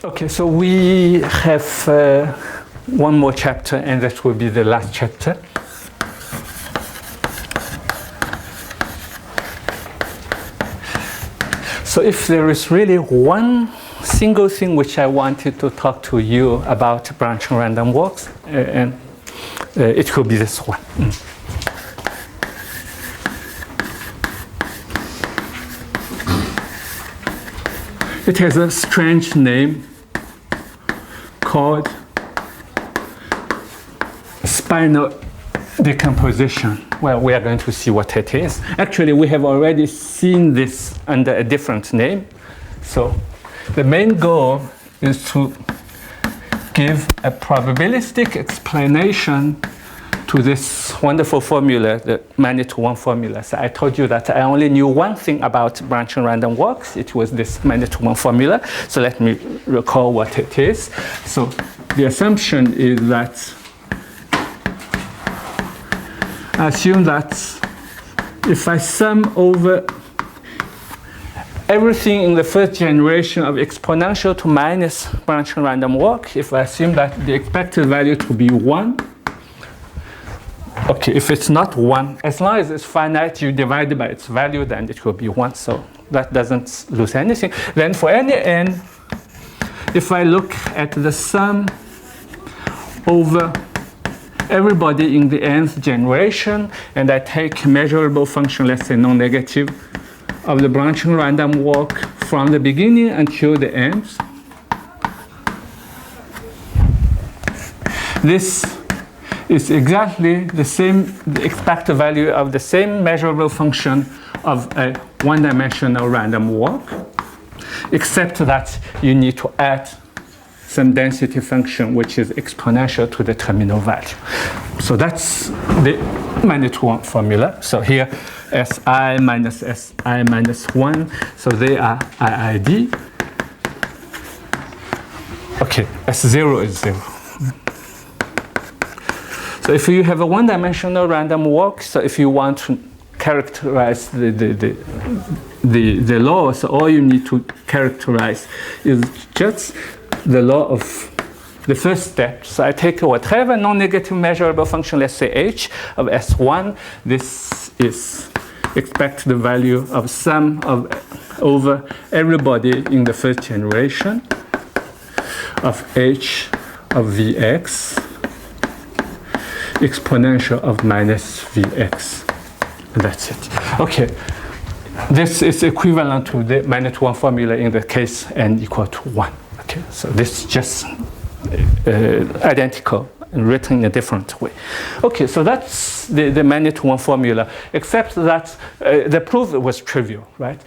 Okay, so we have one more chapter, and that will be the last chapter. So if there is really one single thing which I wanted to talk to you about branching random walks, it could be this one. It has a strange name called spinal decomposition. Well, we are going to see what it is. Actually, we have already seen this under a different name. So the main goal is to give a probabilistic explanation to this wonderful formula, the many-to-one formula. So I told you that I only knew one thing about branching random walks. It was this many-to-one formula. So let me recall what it is. So the assumption is that I assume that if I sum over everything in the first generation of exponential to minus branching random walk, if I assume that the expected value to be 1, okay, if it's not 1, as long as it's finite, you divide it by its value, then it will be 1. So that doesn't lose anything. Then for any n, if I look at the sum over everybody in the nth generation, and I take a measurable function, let's say non-negative, of the branching random walk from the beginning until the end, this is exactly the same, the expected value of the same measurable function of a one-dimensional random walk, except that you need to add some density function which is exponential to the terminal value. So that's the many-to-one formula. So here Si minus Si minus 1, so they are IID. Okay, S0 is 0. So if you have a one-dimensional random walk, so if you want to characterize the law, so all you need to characterize is just the law of the first step. So I take whatever non-negative measurable function, let's say h of S1. This is expect the value of sum of over everybody in the first generation of h of Vx exponential of minus Vx. And that's it. Okay. This is equivalent to the -1 formula in the case n equal to 1. Okay. So this is just identical and written in a different way. Okay, so that's the -1 formula, except that the proof was trivial, right?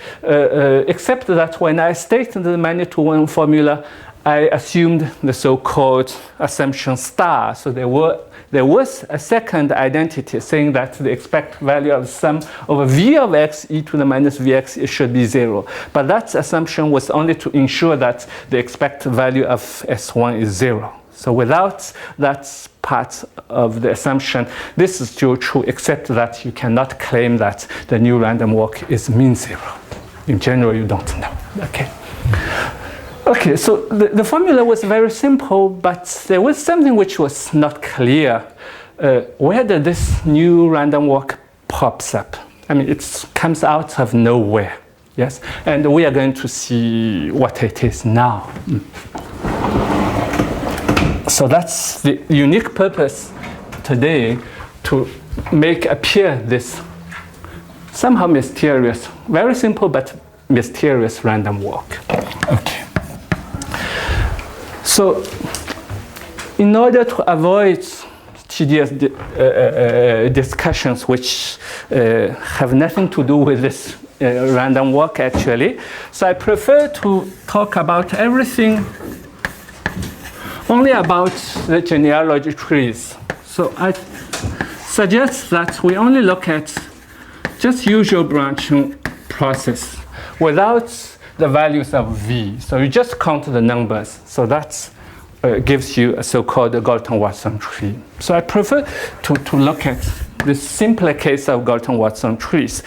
Except that when I stated the -1 formula, I assumed the so-called assumption star. So there was a second identity saying that the expected value of sum over v of x e to the minus vx, it should be 0. But that assumption was only to ensure that the expected value of S1 is 0. So without that part of the assumption, this is still true, except that you cannot claim that the new random walk is mean 0. In general, you don't know. Okay. Okay, so the formula was very simple, but there was something which was not clear. Whether this new random walk pops up. I mean, it comes out of nowhere. Yes, and we are going to see what it is now. So that's the unique purpose today, to make appear this somehow mysterious, very simple but mysterious random walk. Okay. So in order to avoid tedious discussions which have nothing to do with this random walk actually, so I prefer to talk about everything only about the genealogy trees. So I suggest that we only look at just usual branching process without the values of V. So you just count the numbers. So that gives you a so-called Galton-Watson tree. So I prefer to look at the simpler case of Galton-Watson trees.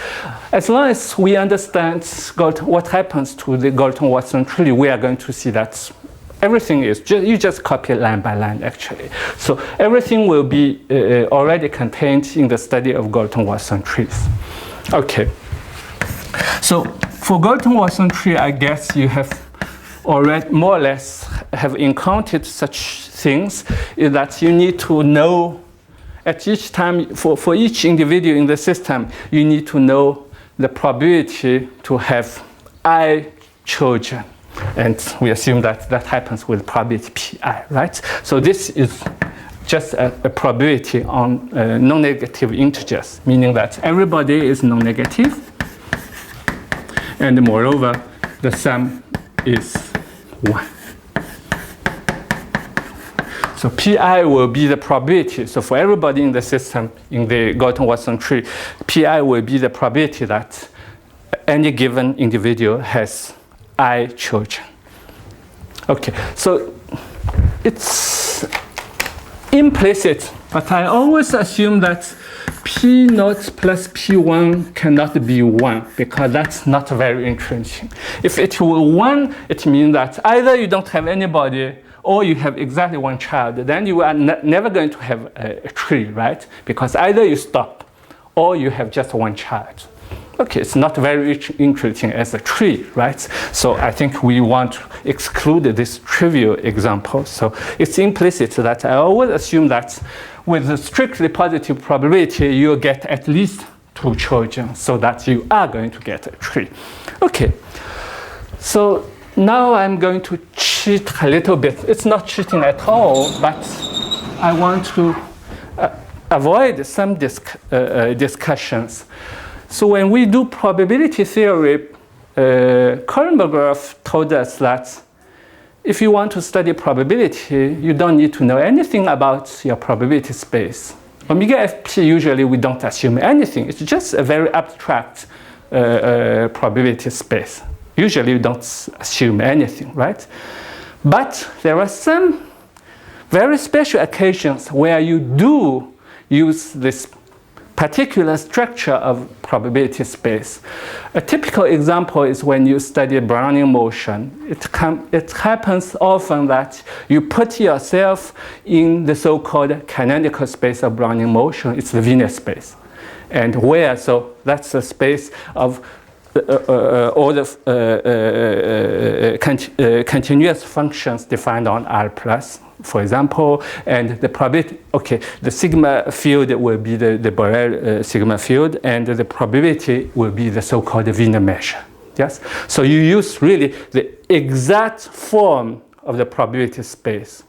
As long as we understand what happens to the Galton-Watson tree, we are going to see that everything is you just copy line by line, actually. So everything will be already contained in the study of Galton-Watson trees. Okay. So for Galton-Watson tree, I guess you have already more or less have encountered such things, is that you need to know at each time, for each individual in the system, you need to know the probability to have I children. And we assume that that happens with probability pi, right? So this is just a probability on non-negative integers, meaning that everybody is non-negative. And moreover, the sum is 1. So Pi will be the probability. So for everybody in the system, in the Galton-Watson tree, Pi will be the probability that any given individual has I children. Okay, so it's implicit, but I always assume that P naught plus P1 cannot be 1, because that's not very interesting. If it were 1, it means that either you don't have anybody or you have exactly one child. Then you are never going to have a tree, right? Because either you stop or you have just one child. Okay, it's not very interesting as a tree, right? So I think we want to exclude this trivial example. So it's implicit that I always assume that with a strictly positive probability, you'll get at least 2 children, so that you are going to get a tree. Okay, so now I'm going to cheat a little bit. It's not cheating at all, but I want to avoid some discussions. So when we do probability theory, Kohlenberg told us that if you want to study probability, you don't need to know anything about your probability space. Omega fp, usually we don't assume anything. It's just a very abstract probability space. Usually you don't assume anything, right? But there are some very special occasions where you do use this particular structure of probability space. A typical example is when you study Brownian motion. It happens often that you put yourself in the so-called canonical space of Brownian motion. It's the Wiener space. And where, so that's the space of all the continuous functions defined on R plus, for example, and the probability, okay, the sigma field will be the Borel sigma field, and the probability will be the so-called Wiener measure. Yes? So you use really the exact form of the probability space.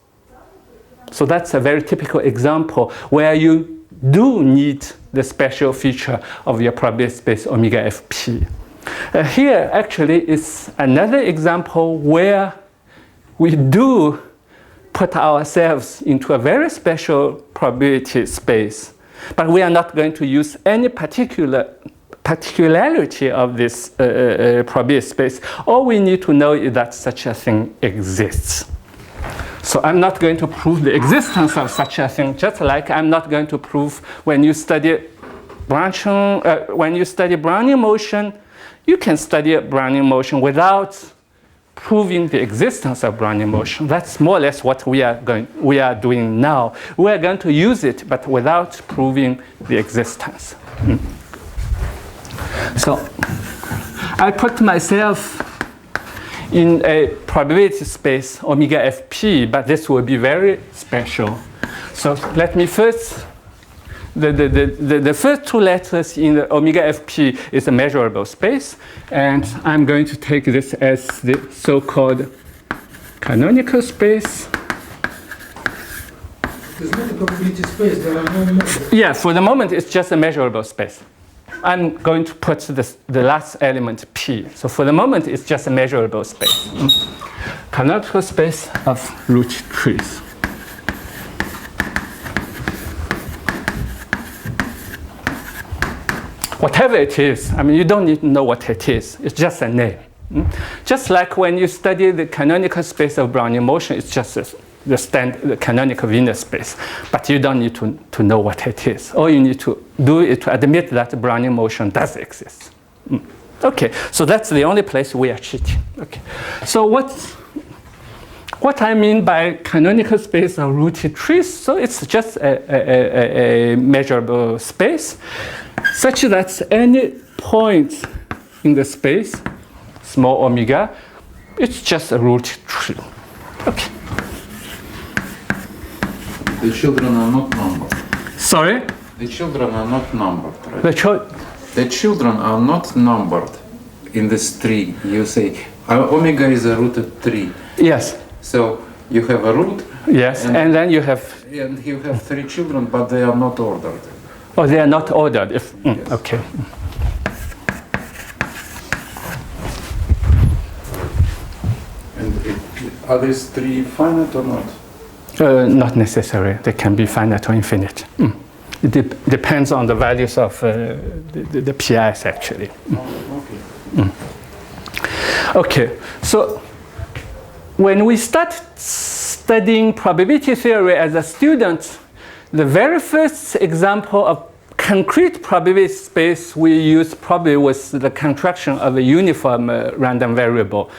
So that's a very typical example where you do need the special feature of your probability space omega fp. Here actually is another example where we do put ourselves into a very special probability space, but we are not going to use any particularity of this probability space. All we need to know is that such a thing exists. So I'm not going to prove the existence of such a thing, just like I'm not going to prove when you study Brownian motion, you can study Brownian motion without proving the existence of Brownian motion. That's more or less what we are doing now. We are going to use it, but without proving the existence. So I put myself in a probability space omega fp, but this will be very special. So let me first, the first 2 letters in the omega fp is a measurable space, and I'm going to take this as the so-called canonical space. It's not a probability space, there are no measures. Yeah, for the moment it's just a measurable space. I'm going to put the last element p. So for the moment it's just a measurable space. Canonical space of root trees. Whatever it is, I mean, you don't need to know what it is. It's just a name. Just like when you study the canonical space of Brownian motion, it's just the canonical Wiener space, but you don't need to know what it is. All you need to do is to admit that Brownian motion does exist. Okay, so that's the only place we are cheating. Okay, so what I mean by canonical space of rooted trees, so it's just a measurable space such that any point in the space, small omega, it's just a rooted tree. Okay. The children are not numbered. Sorry? The children are not numbered, right? The The children are not numbered in this tree. You say omega is a rooted tree. Yes. So you have a root. Yes, and then you have. And you have 3 children, but they are not ordered. Oh, they are not ordered. If Yes. Okay. And are these 3 finite or not? Not necessary. They can be finite or infinite. It depends on the values of the PIs actually. Okay. Okay, so when we start studying probability theory as a student, the very first example of concrete probability space we used probably was the construction of a uniform random variable,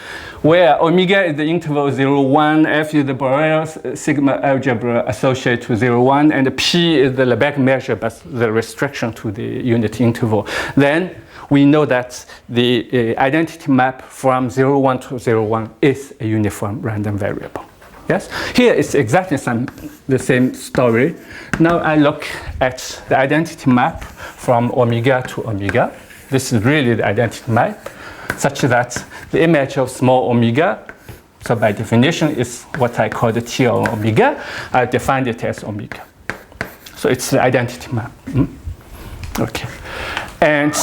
where omega is the interval 0, 1, F is the Borel sigma algebra associated to 0, 1, and P is the Lebesgue measure, but the restriction to the unit interval. Then we know that the identity map from 0, 1 to 0, 1 is a uniform random variable. Yes? Here it's exactly the same story. Now I look at the identity map from omega to omega. This is really the identity map, such that the image of small omega, so by definition is what I call the T of omega. I defined it as omega. So it's the identity map. Okay. And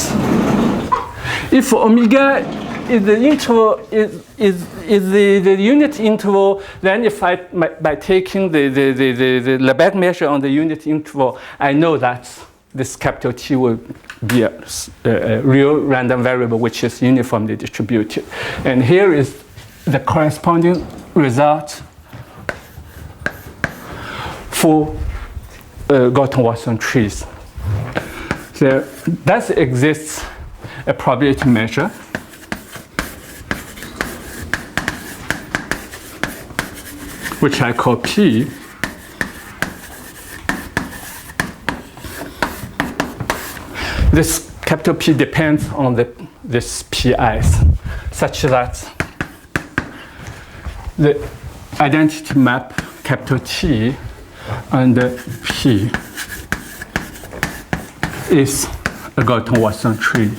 if omega is the interval is the unit interval, then if by taking the Lebesgue measure on the unit interval, I know that this capital T will be a real random variable which is uniformly distributed. And here is the corresponding result for Galton-Watson trees. There does exist a probability measure which I call P. This capital P depends on this PIs, such that the identity map capital T under P is a Galton-Watson tree.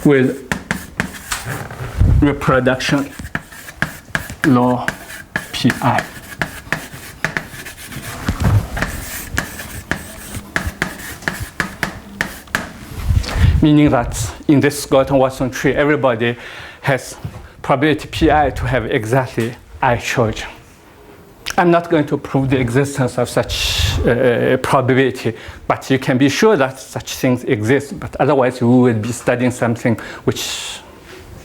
With reproduction law PI. Meaning that in this Galton-Watson tree, everybody has probability PI to have exactly I children. I'm not going to prove the existence of such probability, but you can be sure that such things exist, but otherwise we would be studying something which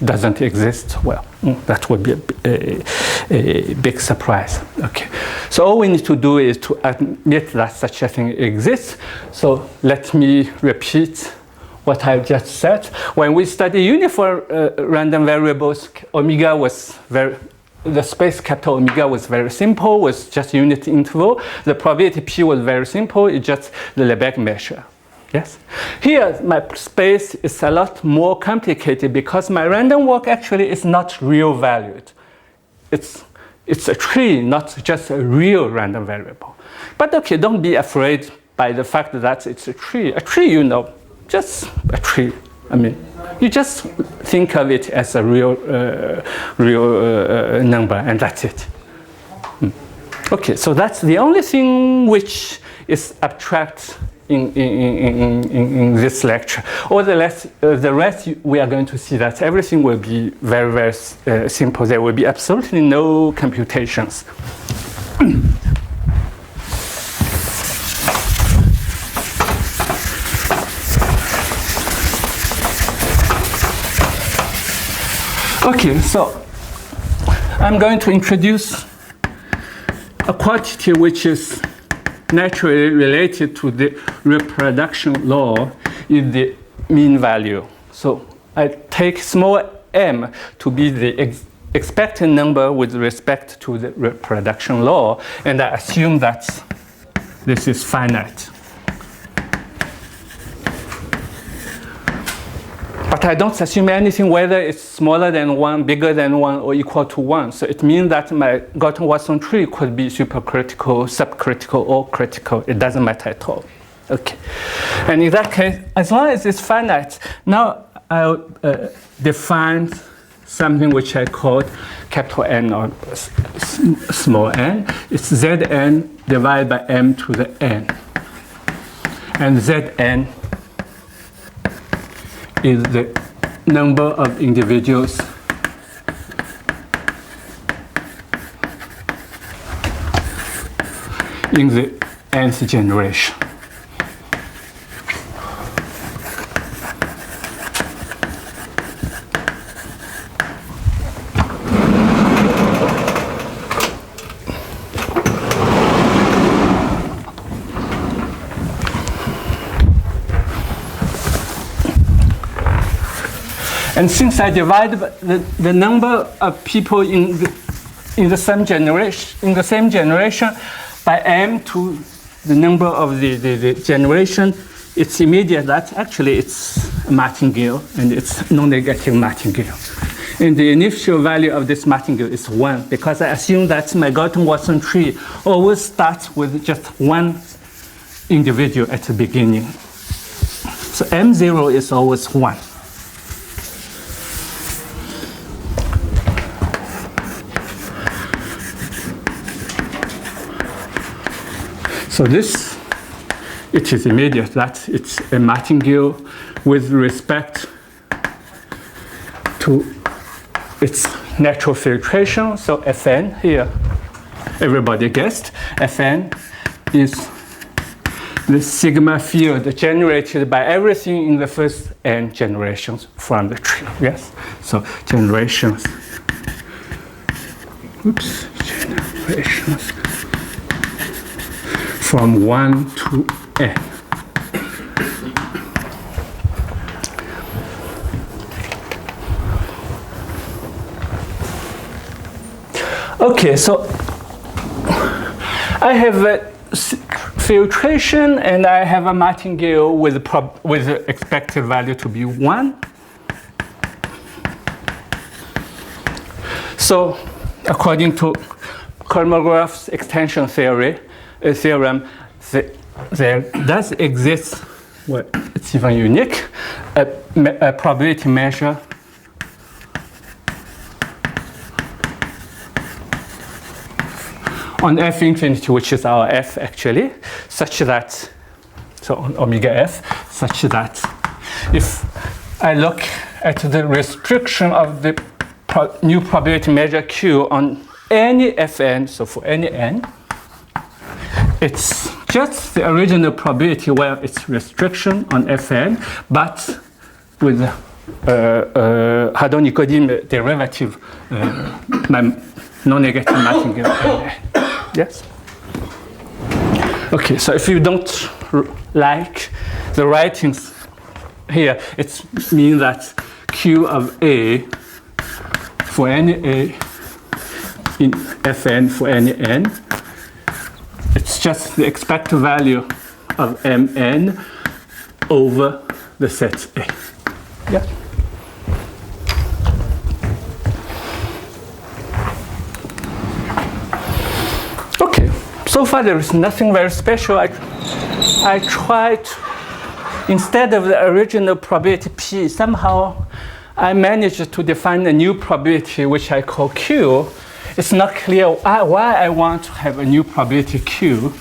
doesn't exist. Well, that would be a big surprise. Okay, so all we need to do is to admit that such a thing exists. So let me repeat what I just said. When we study uniform random variables, omega was the space capital omega was very simple, was just unit interval. The probability P was very simple, it's just the Lebesgue measure. Yes? Here, my space is a lot more complicated because my random walk actually is not real valued. It's a tree, not just a real random variable. But okay, don't be afraid by the fact that it's a tree. A tree, you know, just a tree. I mean, you just think of it as a real number, and that's it. Okay, so that's the only thing which is abstract in this lecture. All the rest we are going to see that everything will be very, very simple. There will be absolutely no computations. Okay, so I'm going to introduce a quantity which is naturally related to the reproduction law in the mean value. So I take small m to be the expected number with respect to the reproduction law, and I assume that this is finite. But I don't assume anything whether it's smaller than 1, bigger than 1, or equal to 1. So it means that my Galton-Watson tree could be supercritical, subcritical, or critical. It doesn't matter at all. Okay. And in that case, as long as it's finite, now I'll define something which I called capital N or small n. It's Zn divided by m to the n. And Zn is the number of individuals in the nth generation. And since I divide the number of people in the same generation by m to the number of the generation, it's immediate that actually it's a martingale, and it's non-negative martingale. And the initial value of this martingale is 1, because I assume that my Galton-Watson tree always starts with just one individual at the beginning. So m0 is always 1. So this, it is immediate that it's a martingale with respect to its natural filtration. So Fn here, everybody guessed, Fn is the sigma field generated by everything in the first n generations from the tree. Yes, so generations from 1 to n. Okay, so I have a filtration and I have a martingale with the expected value to be 1. So according to Kolmogorov's extension theorem, there does exist, well, it's even unique, a probability measure on f infinity, which is our f actually, such that, so on omega f, such that if I look at the restriction of the new probability measure q on any fn, so for any n, it's just the original probability where it's restriction on Fn, but with Hadron-Nikodym derivative, non-negative martingale. Yes? Okay, so if you don't like the writings here, it means that Q of A for any A in Fn for any n, it's just the expected value of Mn over the set A. Yeah. Okay, so far there is nothing very special. I tried, instead of the original probability P, somehow I managed to define a new probability which I call Q. It's not clear why I want to have a new probability Q.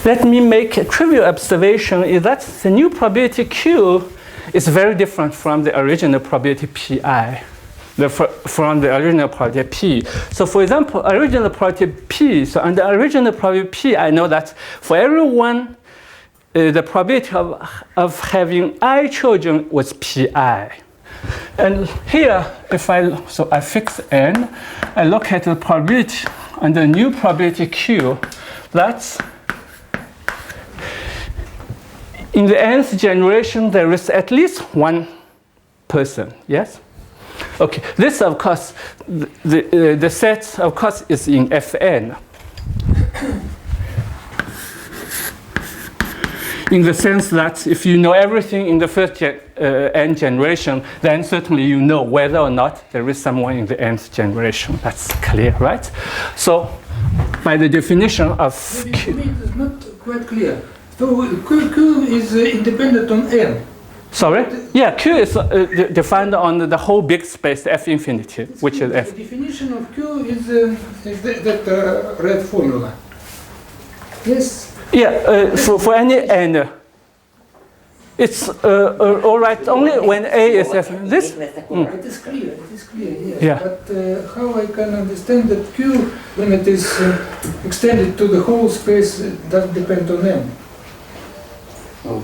Let me make a trivial observation, is that the new probability Q is very different from the original probability Pi, from the original probability P. So for example, original probability P, so under original probability P, I know that for every one the probability of having I children was pi. And here, so I fix n, I look at the probability and the new probability q, that's in the nth generation there is at least one person, yes? Okay, this of course, the set of course is in Fn. In the sense that if you know everything in the first n generation, then certainly you know whether or not there is someone in the nth generation. That's clear, right? So, by the definition of Q, it's not quite clear. So Q is independent on n. Sorry? Yeah, Q is defined on the whole big space F infinity, which is F. The definition of Q is that red formula. Yes. Yeah, for any n, it's all right only when A is F. This? It is clear, yes. Yeah. But how I can understand that Q, when it is extended to the whole space, does depend on n?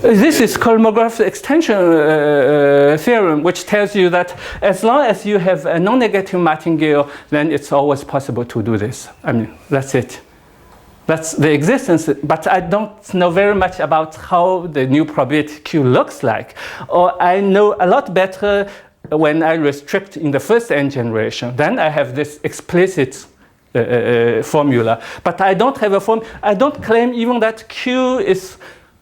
This is Kolmogorov extension theorem, which tells you that as long as you have a non-negative martingale, then it's always possible to do this. I mean, that's it. That's the existence, but I don't know very much about how the new probability Q looks like. Or I know a lot better when I restrict in the first n generation. Then I have this explicit formula. But I don't have a form. I don't claim even that Q is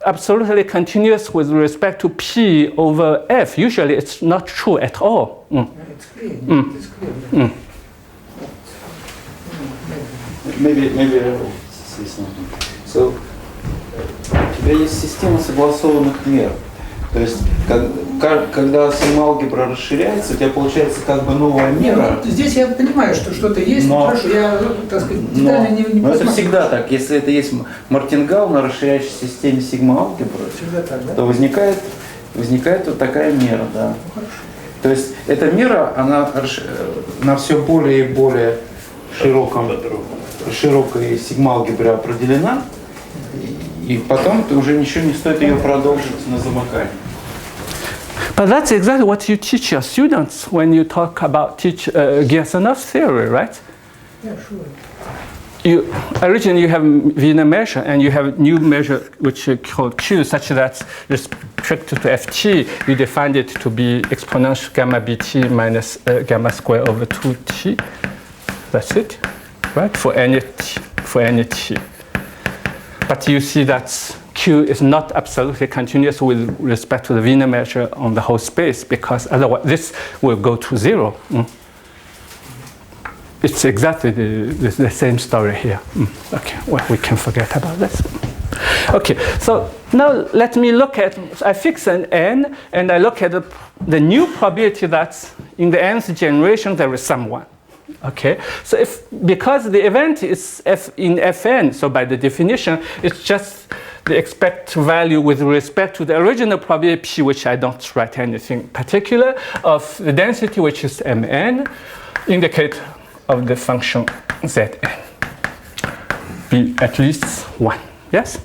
absolutely continuous with respect to P over F. Usually it's not true at all. It's clear. It's clear. Maybe I will say something. So, у тебя есть система согласованных мер. То есть, когда сигма-алгебра расширяется, у тебя получается как бы новая мера. Ну, здесь я понимаю, что что-то есть, хорошо, я, так сказать, детально не Но это всегда так. Если это есть мартингал на расширяющей системе сигма-алгебры, да? то возникает вот такая мера, да. То есть, эта мера, она на все более и более широкой сигма-алгебре определена, и потом уже ничего не стоит ее продолжить на замыкании. But that's exactly what you teach your students when you talk about Gersonov theory, right? Yeah, sure. Originally you have Wiener measure and you have new measure which you call Q, such that restricted to Ft, you defined it to be exponential gamma bt minus gamma square over 2t. That's it, right? For any t. But you see that Q is not absolutely continuous with respect to the Wiener measure on the whole space, because otherwise this will go to 0. It's exactly the same story here. Okay, well, we can forget about this. Okay, so now let me look at, I fix an n, and I look at the new probability that in the nth generation there is someone. Okay, so because the event is in Fn, so by the definition, it's just the expected value with respect to the original probability P, which I don't write anything particular, of the density, which is Mn, indicate of the function Zn. Be at least 1, yes?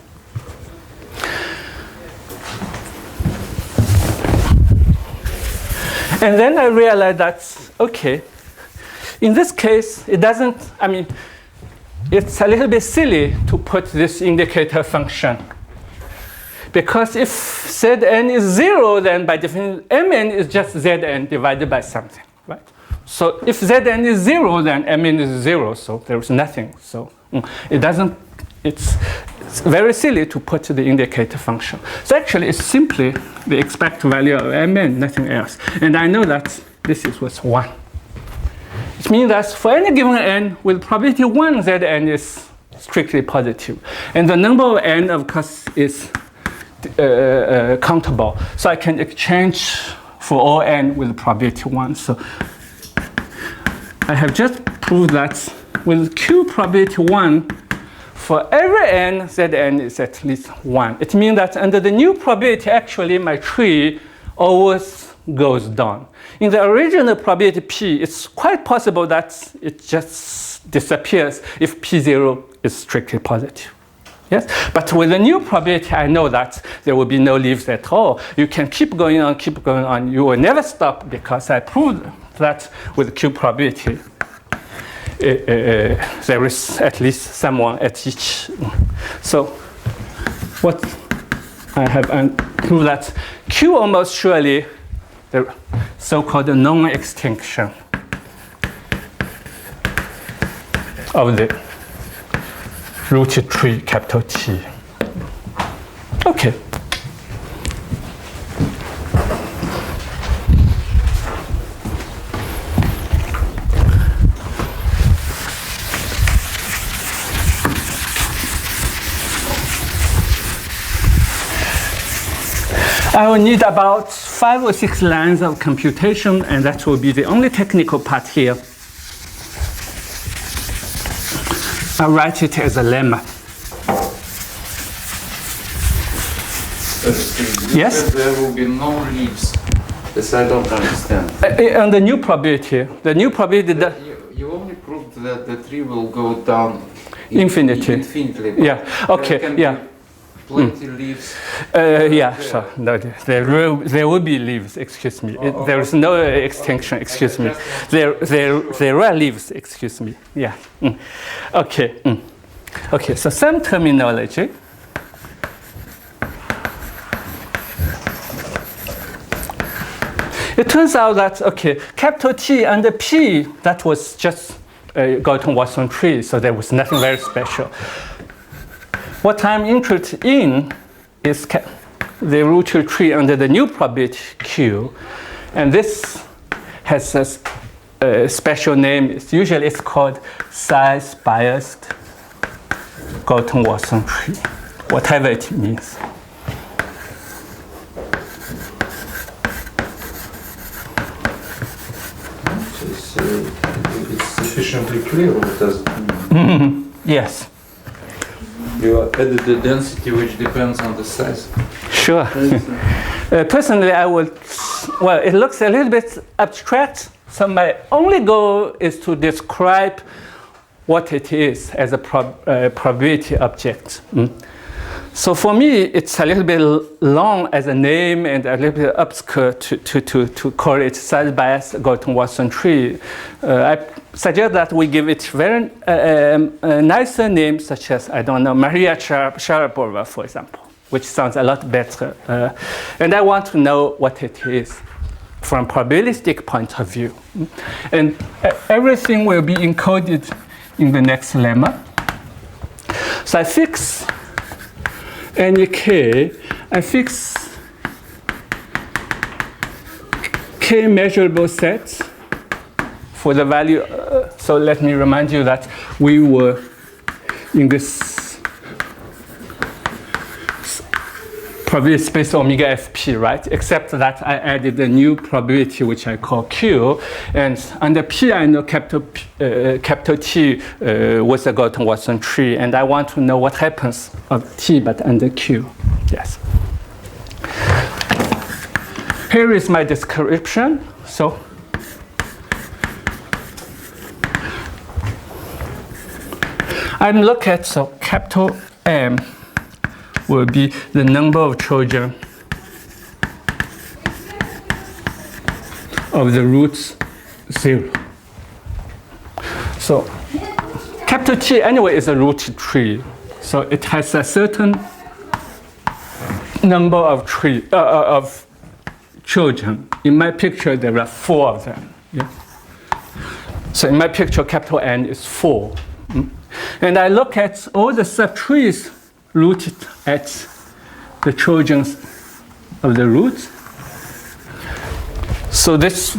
And then I realized that, okay, in this case, it doesn't, I mean, it's a little bit silly to put this indicator function. Because if Zn is 0, then by definition, Mn is just Zn divided by something, right? So if Zn is 0, then Mn is 0, so there is nothing. So it doesn't, it's very silly to put the indicator function. So actually, it's simply the expected value of Mn, nothing else. And I know that this is what's 1. It means that for any given n, with probability 1, Zn is strictly positive. And the number of n, of course, is countable. So I can exchange for all n with probability 1. So I have just proved that with Q probability 1, for every n, Zn is at least 1. It means that under the new probability, actually, my tree always goes down. In the original probability P, it's quite possible that it just disappears if P0 is strictly positive. Yes, but with a new probability, I know that there will be no leaves at all. You can keep going on, keep going on. You will never stop because I proved that with Q probability, there is at least someone at each. So what I have proved that Q almost surely the so-called non-extinction of the rooted tree capital T. Okay. I will need about 5 or 6 lines of computation, and that will be the only technical part here. I'll write it as a lemma. Yes? There will be no leaves. This I don't understand. And the new probability, that You only proved that the tree will go down infinitely. Yeah. Okay. There can Yeah. be plenty leaves. Yeah. Sure. No, there will be leaves. Excuse me. There is no extinction. Excuse me. There are leaves. Excuse me. Yeah. Okay. Okay. So some terminology. It turns out that, okay, capital T and the P, that was just a Galton-Watson tree, so there was nothing very special. What I'm interested in is the rooted tree under the new probability Q, and this has a special name. Usually it's called size-biased Galton-Watson tree, whatever it means. It's sufficiently clear what does it mean. Yes. You added the density which depends on the size. Sure. Personally, I would, well, it looks a little bit abstract, so my only goal is to describe what it is as a probability object. So for me, it's a little bit long as a name and a little bit obscure to call it size-biased Galton-Watson tree. I suggest that we give it very nicer names, such as, I don't know, Maria Sharapova, for example, which sounds a lot better. And I want to know what it is from probabilistic point of view. And everything will be encoded in the next lemma. So I fix any k, I fix k measurable sets for the value. So let me remind you that we were in this probability space omega fp, right? Except that I added a new probability which I call Q, and under P I know capital T was a Galton-Watson tree, and I want to know what happens of T but under Q. Yes. Here is my description. So I'm looking at, so capital M will be the number of children of the roots 0. So capital T anyway is a rooted tree, so it has a certain number of children. In my picture, there are 4 of them. Yeah? So in my picture, capital N is 4. And I look at all the subtrees rooted at the children of the roots. So this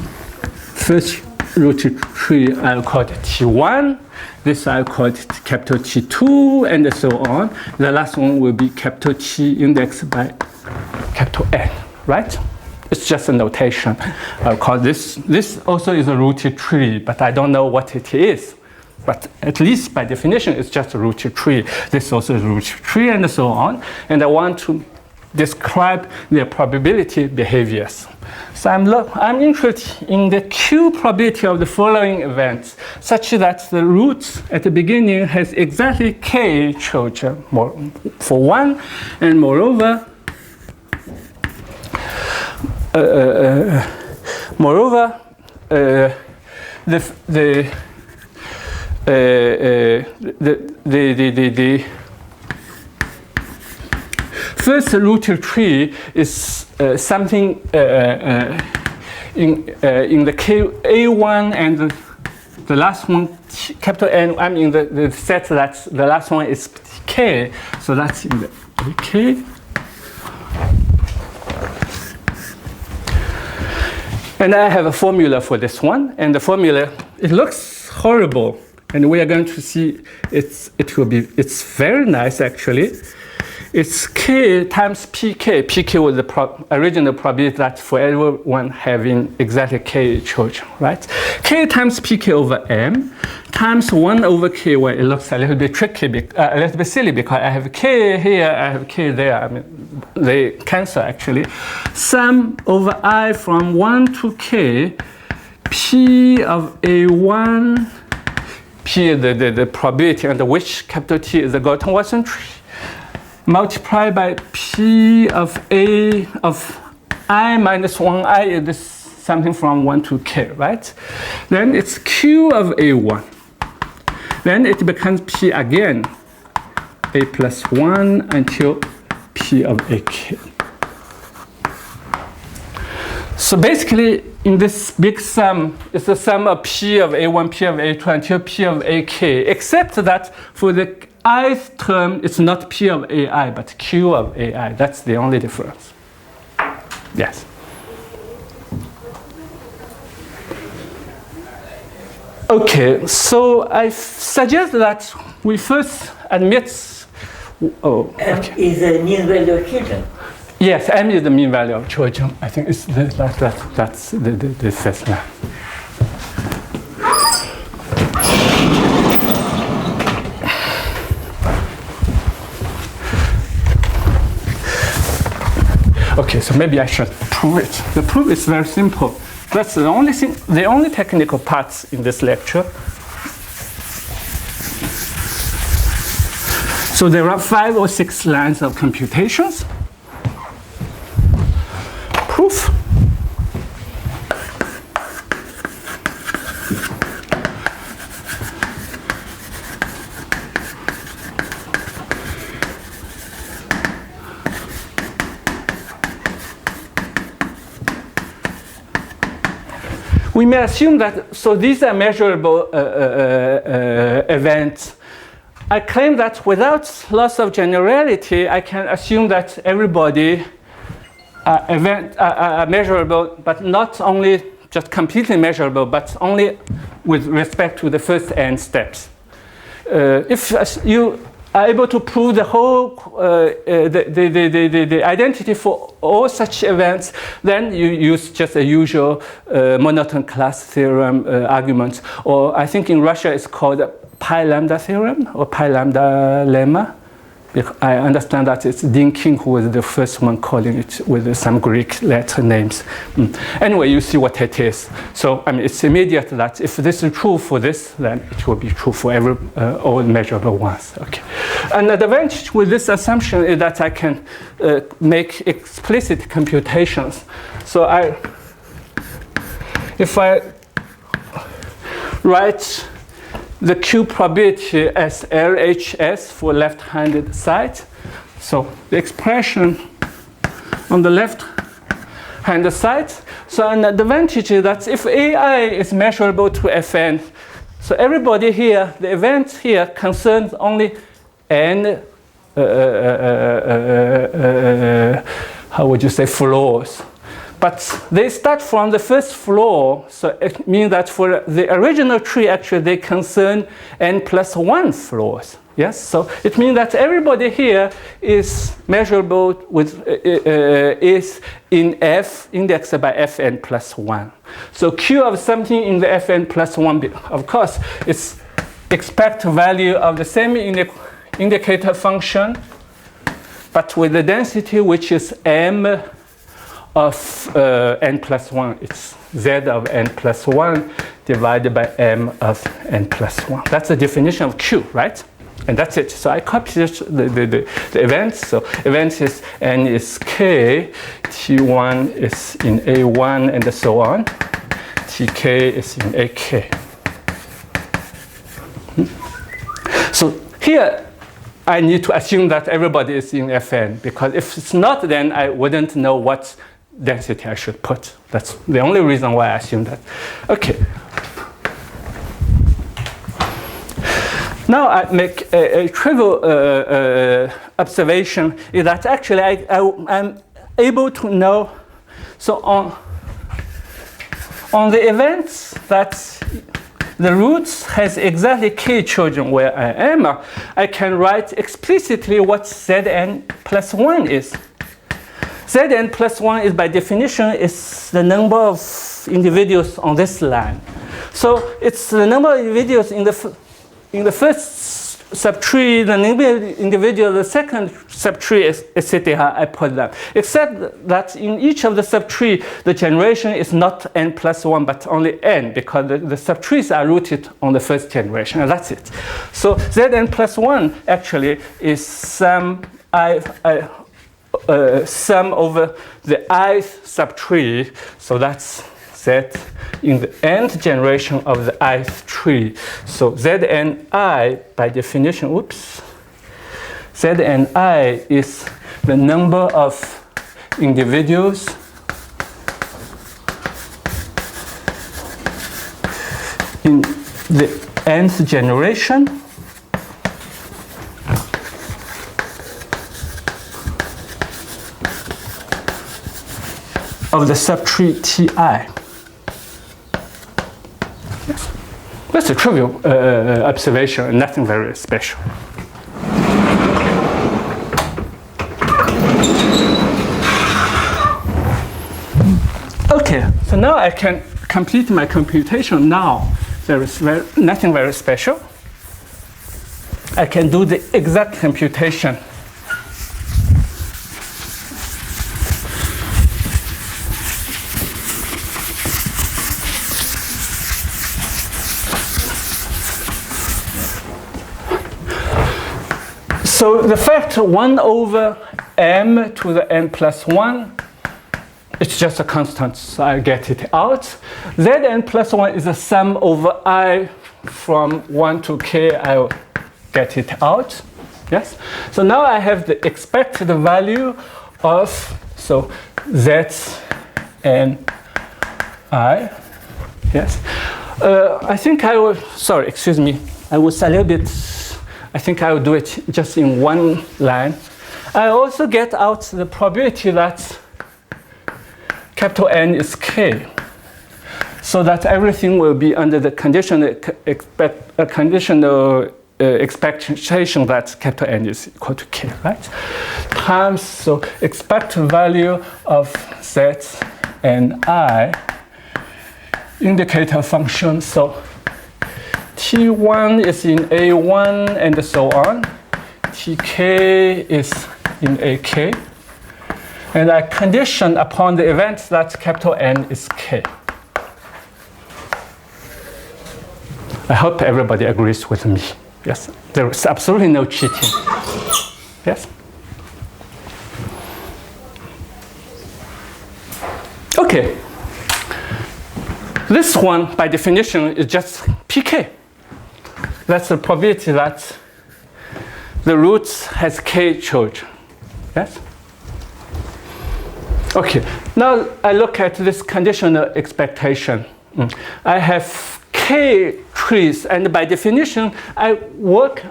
first rooted tree, I'll call it T1. This I'll call it capital T2, and so on. The last one will be capital T indexed by capital N, right? It's just a notation. I'll call this. This also is a rooted tree, but I don't know what it is. But at least by definition, it's just a rooted tree. This also is a rooted tree, and so on. And I want to describe their probability behaviors. So I'm interested in the Q probability of the following events, such that the root at the beginning has exactly K children for 1, and moreover, the first rooted tree is something in the K A1 and the last one capital N. I'm in the set that the last one is K, so that's in the K. And I have a formula for this one, and the formula, it looks horrible, and we are going to see it's very nice actually. It's K times PK. PK was the original probability that for everyone having exactly K children, right? K times PK over M times 1 over K. Well, it looks a little bit tricky, a little bit silly because I have K here, I have K there. I mean, they cancel actually. Sum over I from 1 to K, P of A1, P is the probability under which capital T is the Galton-Watson tree, multiplied by P of A of I minus 1I is something from 1 to K, right? Then it's Q of A1. Then it becomes P again, A plus 1 until P of AK. So basically, in this big sum, it's the sum of P of A1, P of A2 until P of AK, except that for the ith term, it's not P of AI, but Q of AI. That's the only difference. Yes. Okay, so I suggest that we first admit. Oh, M is the mean value of children. Yes, M is the mean value of children. I think it's that's the first one. Okay, so maybe I should prove it. The proof is very simple. That's the only thing, the only technical parts in this lecture. So there are 5 or 6 lines of computations. Proof. We may assume that, so these are measurable events. I claim that without loss of generality, I can assume that everybody events are measurable, but not only just completely measurable, but only with respect to the first n steps. If you are able to prove the whole the identity for all such events, then you use just a usual monotone class theorem argument, or I think in Russia it's called pi lambda theorem or pi lambda lemma. I understand that it's Dean King who was the first one calling it with some Greek letter names. Anyway, you see what it is. So I mean, it's immediate that if this is true for this, then it will be true for every all measurable ones. Okay. And the advantage with this assumption is that I can make explicit computations. So if I write the Q probability as LHS for left-handed side. So the expression on the left-hand side. So an advantage is that if AI is measurable to Fn, so everybody here, the event here concerns only n, how would you say, floors. But they start from the first floor, so it means that for the original tree, actually, they concern n plus 1 floors. Yes, so it means that everybody here is measurable with is in F indexed by Fn plus 1. So Q of something in the Fn plus 1, of course, it's expect value of the same indicator function, but with the density which is m of n plus 1. It's z of n plus 1 divided by m of n plus 1. That's the definition of Q, right? And that's it. So I copy the events. So events is n is k, t1 is in a1, and so on. tk is in ak. So here I need to assume that everybody is in Fn, because if it's not, then I wouldn't know what density I should put. That's the only reason why I assume that. Okay. Now I make a trivial observation is that actually I'm able to know, so on the events that the roots has exactly k children where I am, I can write explicitly what Zn plus 1 is. Zn plus 1 is by definition is the number of individuals on this line. So it's the number of individuals in the first subtree, the number of individuals, the second subtree is etc. I put them. Except that in each of the subtree, the generation is not n plus 1, but only n, because the subtrees are rooted on the first generation, and that's it. So Zn plus 1 actually is sum over the ith subtree. So that's Z in the nth generation of the ith tree. So Zni by definition, Zni is the number of individuals in the nth generation of the subtree Ti. Yes. That's a trivial observation and nothing very special. Okay, so now I can complete my computation now. There is nothing very special. I can do the exact computation. So the fact 1 over m to the n plus 1, it's just a constant, so I get it out. Zn plus 1 is a sum over I from 1 to k, I'll get it out. Yes? So now I have the expected value of, so Zn I. Yes? I think I will, sorry, excuse me, I was a little bit, I think I will do it just in one line. I also get out the probability that capital N is k, so that everything will be under the conditional expectation that capital N is equal to k, right? Times, so expected value of Z and I, indicator function, so T1 is in A1 and so on. Tk is in Ak. And I condition upon the event that capital N is k. I hope everybody agrees with me. Yes, there is absolutely no cheating. Yes? Okay. This one, by definition, is just pk. That's the probability that the roots has k children. Yes? Okay, now I look at this conditional expectation. I have k trees, and by definition, I work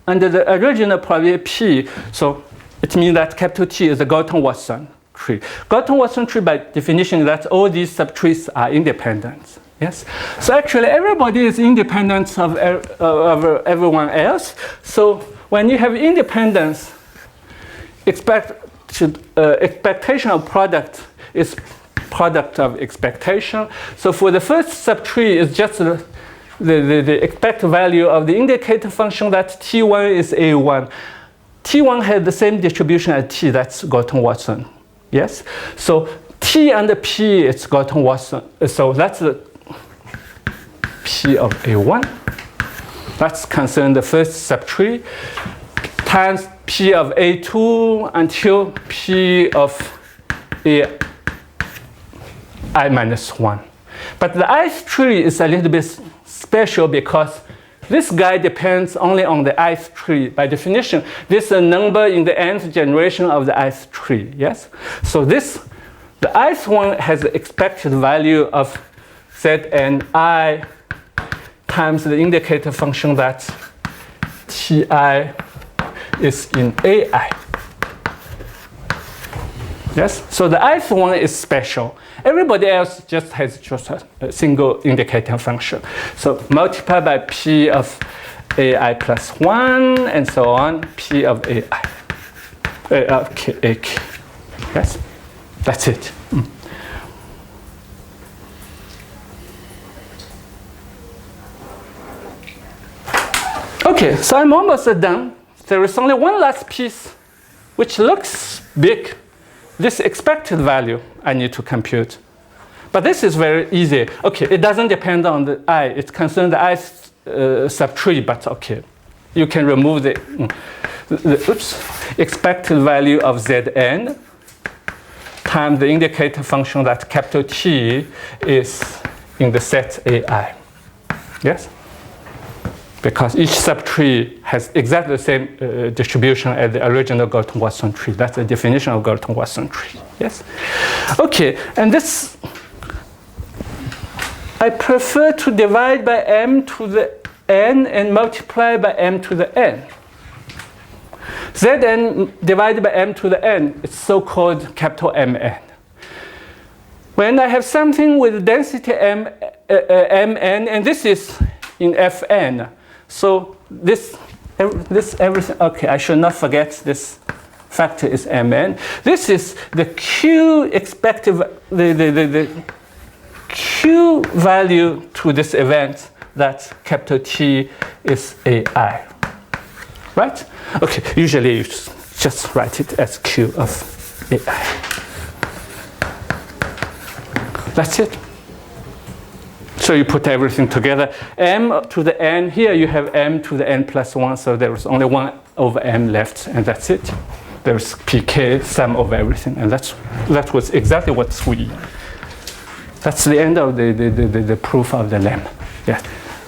under the original probability p. So it means that capital T is a Galton-Watson tree. Galton-Watson tree, by definition, that all these subtrees are independent. Yes. So actually, everybody is independent of everyone else. So when you have independence, expectation of product is product of expectation. So for the first subtree, it's just the expected value of the indicator function that T1 is A1. T1 has the same distribution as T, that's Galton-Watson. Yes. So T under P is Galton-Watson. So that's the P of A1. That's concerned the first subtree times P of A2 until P of AI minus 1. But the ith tree is a little bit special because this guy depends only on the ith tree. By definition, this is a number in the nth generation of the ith tree, yes? So the ith one has the expected value of Zni times the indicator function that Ti is in Ai. Yes? So the ith one is special. Everybody else just has a single indicator function. So multiply by P of Ai plus 1 and so on, P of Ai. AK. Yes? That's it. Okay, so I'm almost done. There is only one last piece which looks big. This expected value I need to compute. But this is very easy. Okay, it doesn't depend on the I. It concerns the ith subtree, but okay. You can remove the expected value of Zn times the indicator function that capital T is in the set Ai. Yes? Because each subtree has exactly the same distribution as the original Galton-Watson tree. That's the definition of Galton-Watson tree. Yes? Okay, and this, I prefer to divide by m to the n and multiply by m to the n. Zn divided by m to the n is so-called capital Mn. When I have something with density mn, and this is in Fn, so this everything, okay, I should not forget this factor is Mn. This is the Q expected, the Q value to this event that capital T is Ai. Right? Okay, usually you just write it as Q of Ai. That's it. So you put everything together. M to the n, here you have m to the n plus 1, so there is only 1 over m left, and that's it. There's pk, sum of everything, and that was exactly what that's the end of the proof of the lemma. Yeah.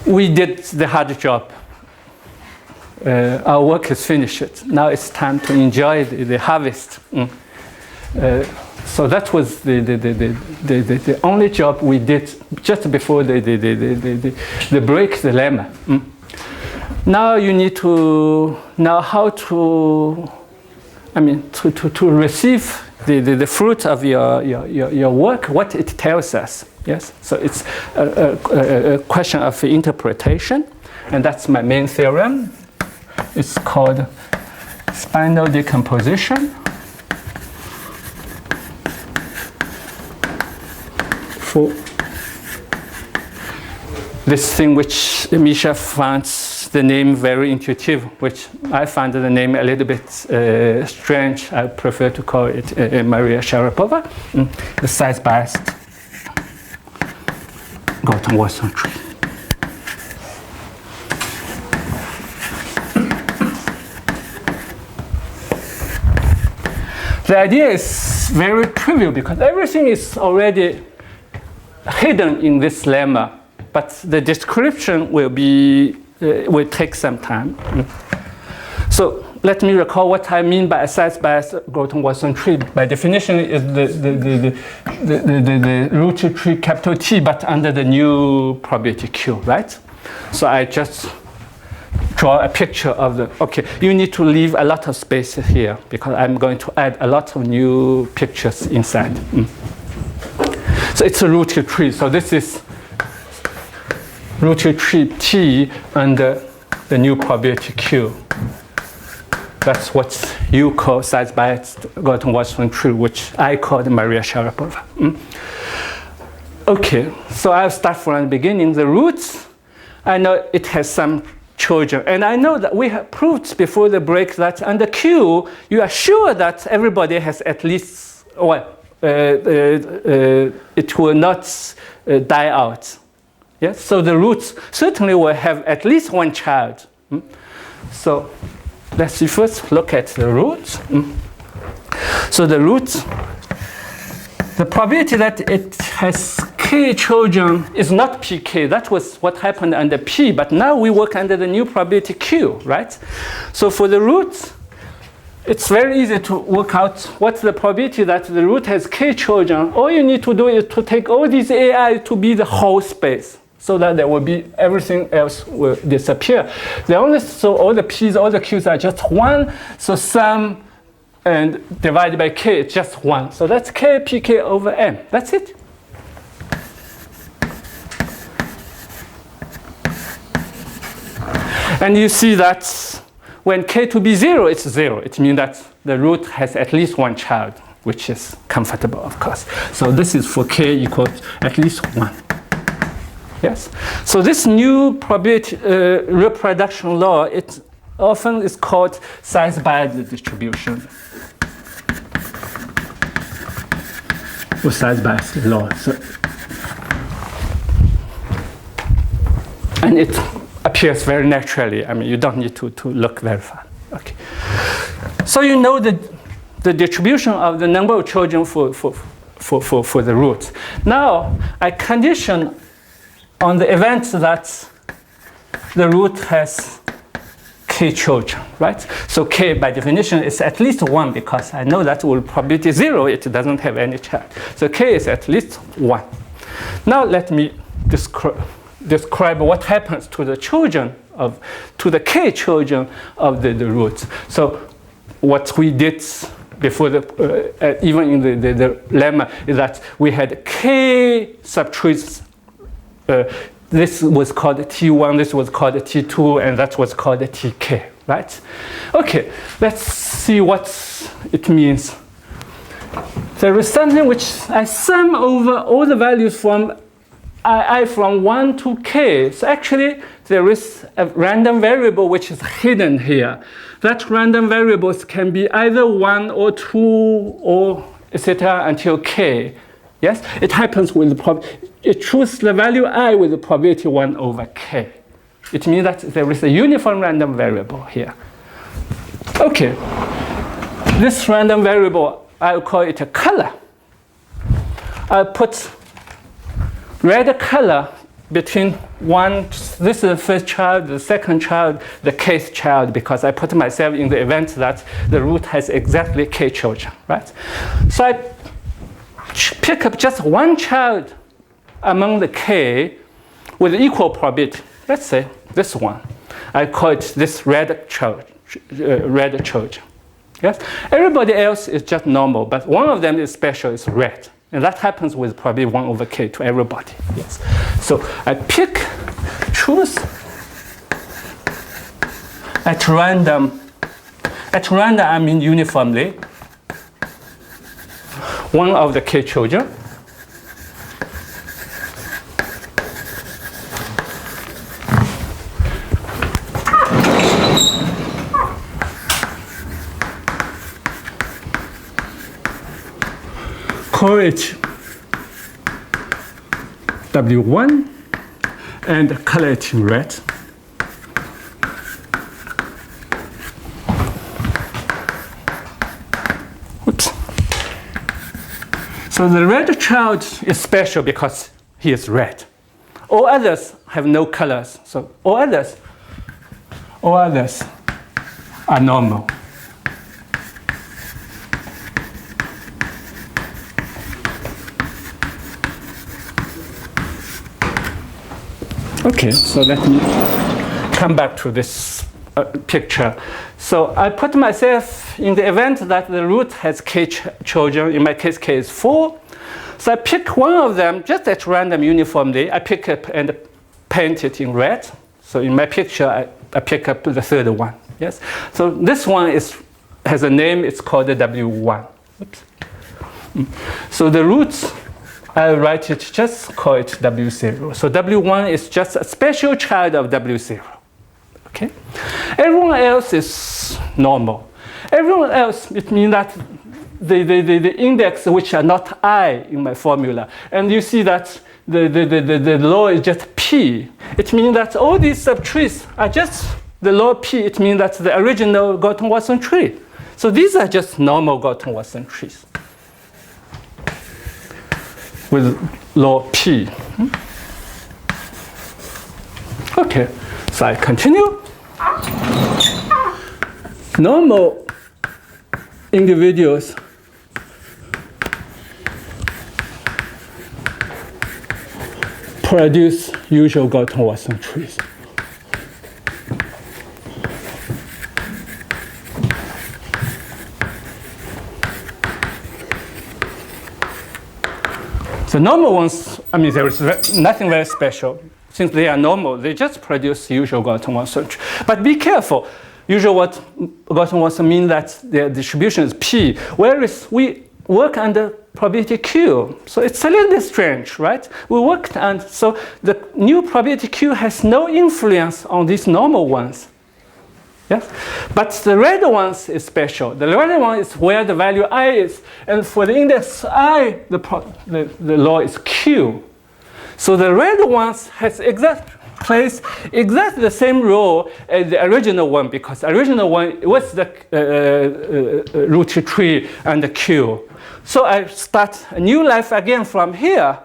We did the hard job. Our work is finished. Now it's time to enjoy the harvest. So that was the only job we did just before the break, the lemma. Now you need to know how to, to receive the fruit of your work, what it tells us. Yes, so it's a question of interpretation, and that's my main theorem. It's called spinal decomposition. For this thing which Misha finds the name very intuitive, which I find the name a little bit strange. I prefer to call it Maria Sharapova, the size-biased Galton-Watson tree. The idea is very trivial because everything is already hidden in this lemma, but the description will take some time. So let me recall what I mean by a size-biased Galton-Watson tree. By definition, is the root tree capital T, but under the new probability Q, right? So I just draw a picture of the. Okay, you need to leave a lot of space here because I'm going to add a lot of new pictures inside. So it's a rooted tree. So this is rooted tree T under the new probability Q. That's what you call size-biased Galton-Watson tree, which I call Maria Sharapova. Okay, so I'll start from the beginning. The roots, I know it has some children. And I know that we have proved before the break that under Q, you are sure that everybody has at least, well, it will not die out. Yes? So the roots certainly will have at least one child. So let's first look at the roots. So the roots, the probability that it has k children is not pk. That was what happened under p, but now we work under the new probability q, right? So for the roots, it's very easy to work out what's the probability that the root has k children. All you need to do is to take all these ai to be the whole space, so that there will be everything else will disappear. So all the p's, all the q's are just 1. So sum and divided by k is just 1. So that's k pk over m. That's it. And you see that when k to be 0, it's 0. It means that the root has at least one child, which is comfortable, of course. So this is for k equals at least 1. Yes. So this new probability reproduction law, it often is called size-biased distribution, or size-biased law. And it appears very naturally. I mean, you don't need to look very far. Okay. So you know the distribution of the number of children for the roots. Now I condition on the event that the root has k children, right? So k by definition is at least 1, because I know that will probability 0, it doesn't have any child. So k is at least 1. Now let me describe what happens to the children to the k children of the roots. So what we did before even in the lemma is that we had k subtrees. This was called T1, this was called T2, and that was called Tk, right? Okay, let's see what it means. There is something which I sum over all the values from I from 1 to k. So actually, there is a random variable which is hidden here. That random variables can be either 1 or 2 or etc. until k. Yes, it happens with it chooses the value I with the probability 1 over k. It means that there is a uniform random variable here. Okay, this random variable, I'll call it a color. I'll put red color between this is the first child, the second child, the kth child, because I put myself in the event that the root has exactly k children, right? So I pick up just one child among the k with equal probability. Let's say this one. I call it this red child. Yes? Everybody else is just normal, but one of them is special, it's red. And that happens with probably 1 over k to everybody. Yes. So I choose at random. At random, I mean uniformly, one of the k children. Call it W1 and color it in red. Oops. So the red child is special because he is red. All others have no colors. So all others are normal. Okay, so let me come back to this picture. So I put myself in the event that the root has k children. In my case, k is 4. So I pick one of them just at random uniformly. I pick up and paint it in red. So in my picture, I pick up the third one. Yes. So this one has a name. It's called the W1. Oops. So the roots, I'll write it, just call it W0. So W1 is just a special child of W0. Okay? Everyone else is normal. Everyone else, it means that the index which are not I in my formula. And you see that the law is just P. It means that all these subtrees are just the law P. It means that the original Galton-Watson tree. So these are just normal Galton-Watson trees with law P. Okay, so I continue. Normal individuals produce usual Galton-Watson trees. The normal ones, I mean, there is nothing very special. Since they are normal, they just produce usual Galton-Watson tree. But be careful. Usual Galton-Watson means that their distribution is P, whereas we work under probability Q. So it's a little bit strange, right? We worked on, so the new probability Q has no influence on these normal ones. Yes? But the red ones is special. The red one is where the value I is. And for the index I, the law is Q. So the red ones has plays exactly the same role as the original one, because the original one was the root tree and the Q. So I start a new life again from here,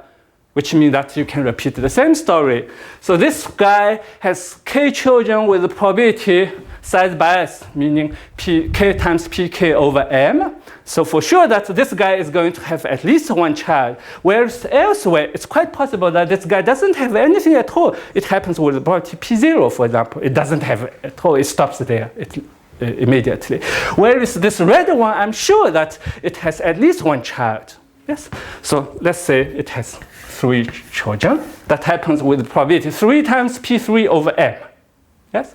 which means that you can repeat the same story. So this guy has k children with the probability size bias, meaning k times pk over m. So for sure that this guy is going to have at least one child. Whereas elsewhere, it's quite possible that this guy doesn't have anything at all. It happens with the probability p0, for example. It doesn't have at all. It stops there immediately. Whereas this red one, I'm sure that it has at least one child. Yes. So let's say it has 3 children. That happens with the probability 3 times p3 over m. Yes.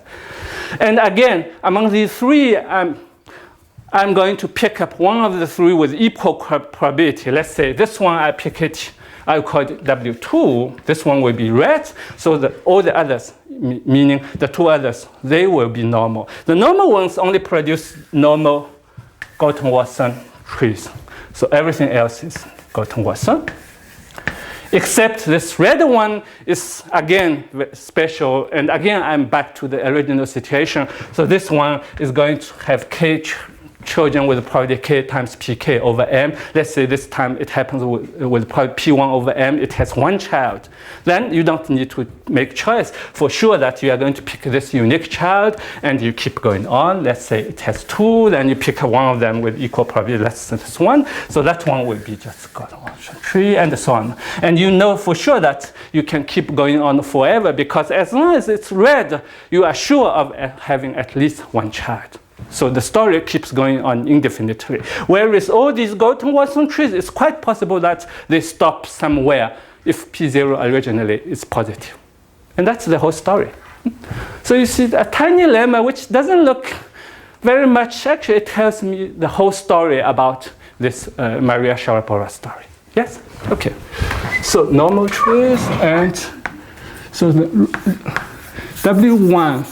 And again, among these 3, I'm going to pick up one of the 3 with equal probability. Let's say this one I pick it, I call it W2. This one will be red. So all the others, meaning the 2 others, they will be normal. The normal ones only produce normal Galton-Watson trees. So everything else is Galton-Watson. Except this red one is, again, special. And again, I'm back to the original situation. So this one is going to have k children with probability k times pk over m. Let's say this time it happens with probability p1 over m. It has 1 child. Then you don't need to make choice. For sure that you are going to pick this unique child, and you keep going on. Let's say it has 2, then you pick one of them with equal probability less than this one. So that one will be just Galton-Watson tree, and so on. And you know for sure that you can keep going on forever, because as long as it's red, you are sure of having at least 1 child. So the story keeps going on indefinitely. Whereas all these Galton-Watson trees, it's quite possible that they stop somewhere if P0 originally is positive. And that's the whole story. So you see a tiny lemma which doesn't look very much, actually it tells me the whole story about this Maria Sharapova story. Yes? Okay. So normal trees, and so the W1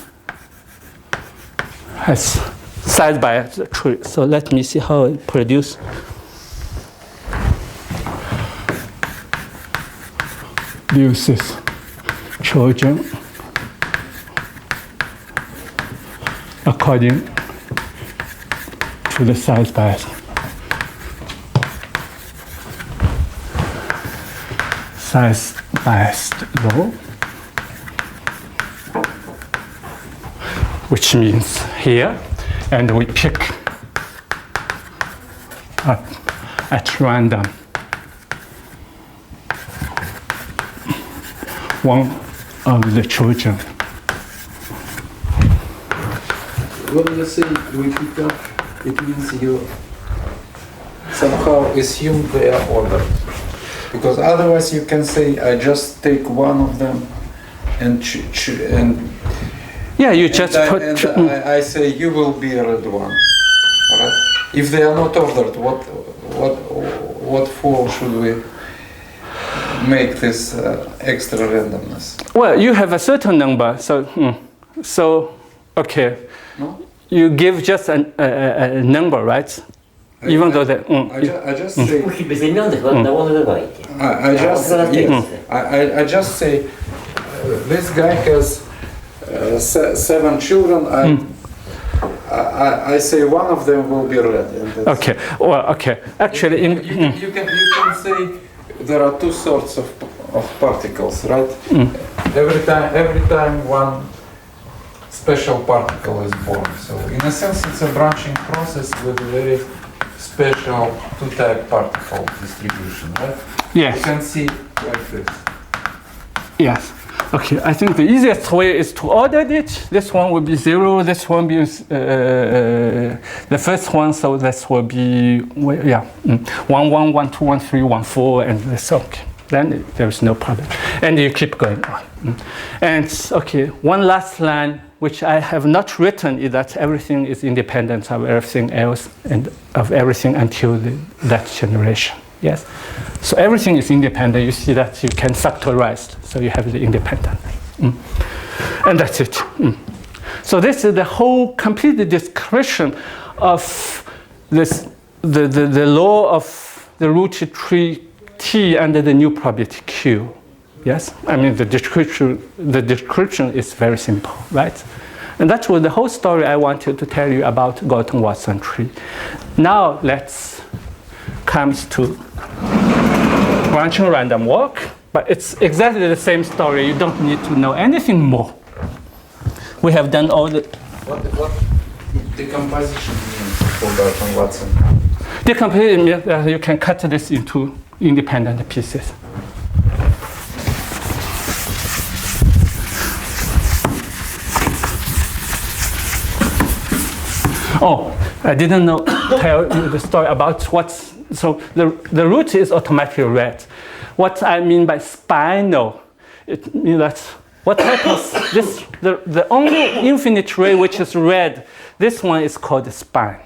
has size by the tree. So let me see how it produces. Uses children according to the size bias. Size biased law, which means here, and we pick up at random one of the children. When you say we pick up, it means you somehow assume they are ordered. Because otherwise you can say, I just take one of them and yeah, you just put. I say you will be a red one. Right? If they are not ordered, what for should we make this extra randomness? Well, you have a certain number, so okay, no? You give just a number, right? Even though they, I just say, Пусть безименных вы одного называете. I just say, this guy has 7 children. I say one of them will be red. And okay. Well, okay. Actually, you can say there are 2 sorts of particles, right? Every time one special particle is born. So in a sense, it's a branching process with a very special 2-type particle distribution, right? yes. You can see like this. Yes. Okay, I think the easiest way is to order it. This one will be 0, this one will be the first one, so this will be, 1, 1, 1, 2, 1, 3, 1, 4, and this, okay. Then there is no problem. And you keep going on. And, okay, one last line, which I have not written, is that everything is independent of everything else and of everything until that generation. Yes, so everything is independent. You see that you can factorize, so you have the independent, and that's it. So this is the whole complete description of this, the law of the root tree T under the new probability Q. Yes, I mean the description is very simple, right? And that was the whole story I wanted to tell you about Galton-Watson tree. Now let's come to branching random walk, but it's exactly the same story. You don't need to know anything more. We have done all the... What decomposition means for Galton-Watson? Decomposition means that you can cut this into independent pieces. Oh, I didn't tell you the story about what's... So the root is automatically red. What I mean by spinal, it means that what happens, the only infinite ray which is red, this one is called the spine.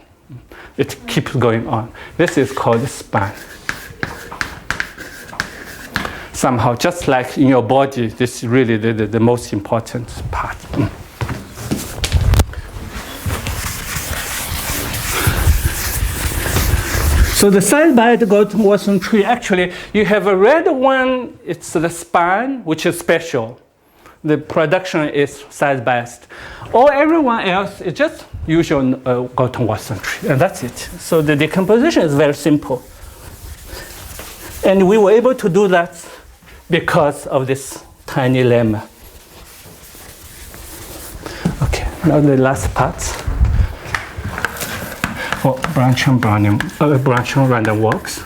It keeps going on. This is called the spine. Somehow, just like in your body, this is really the most important part. So the side-by the Galton-Watson tree, actually, you have a red one, it's the spine, which is special. The production is size-biased. Or everyone else is just usual Galton-Watson tree, and that's it. So the decomposition is very simple. And we were able to do that because of this tiny lemma. Okay, now the last part. For branching random walks.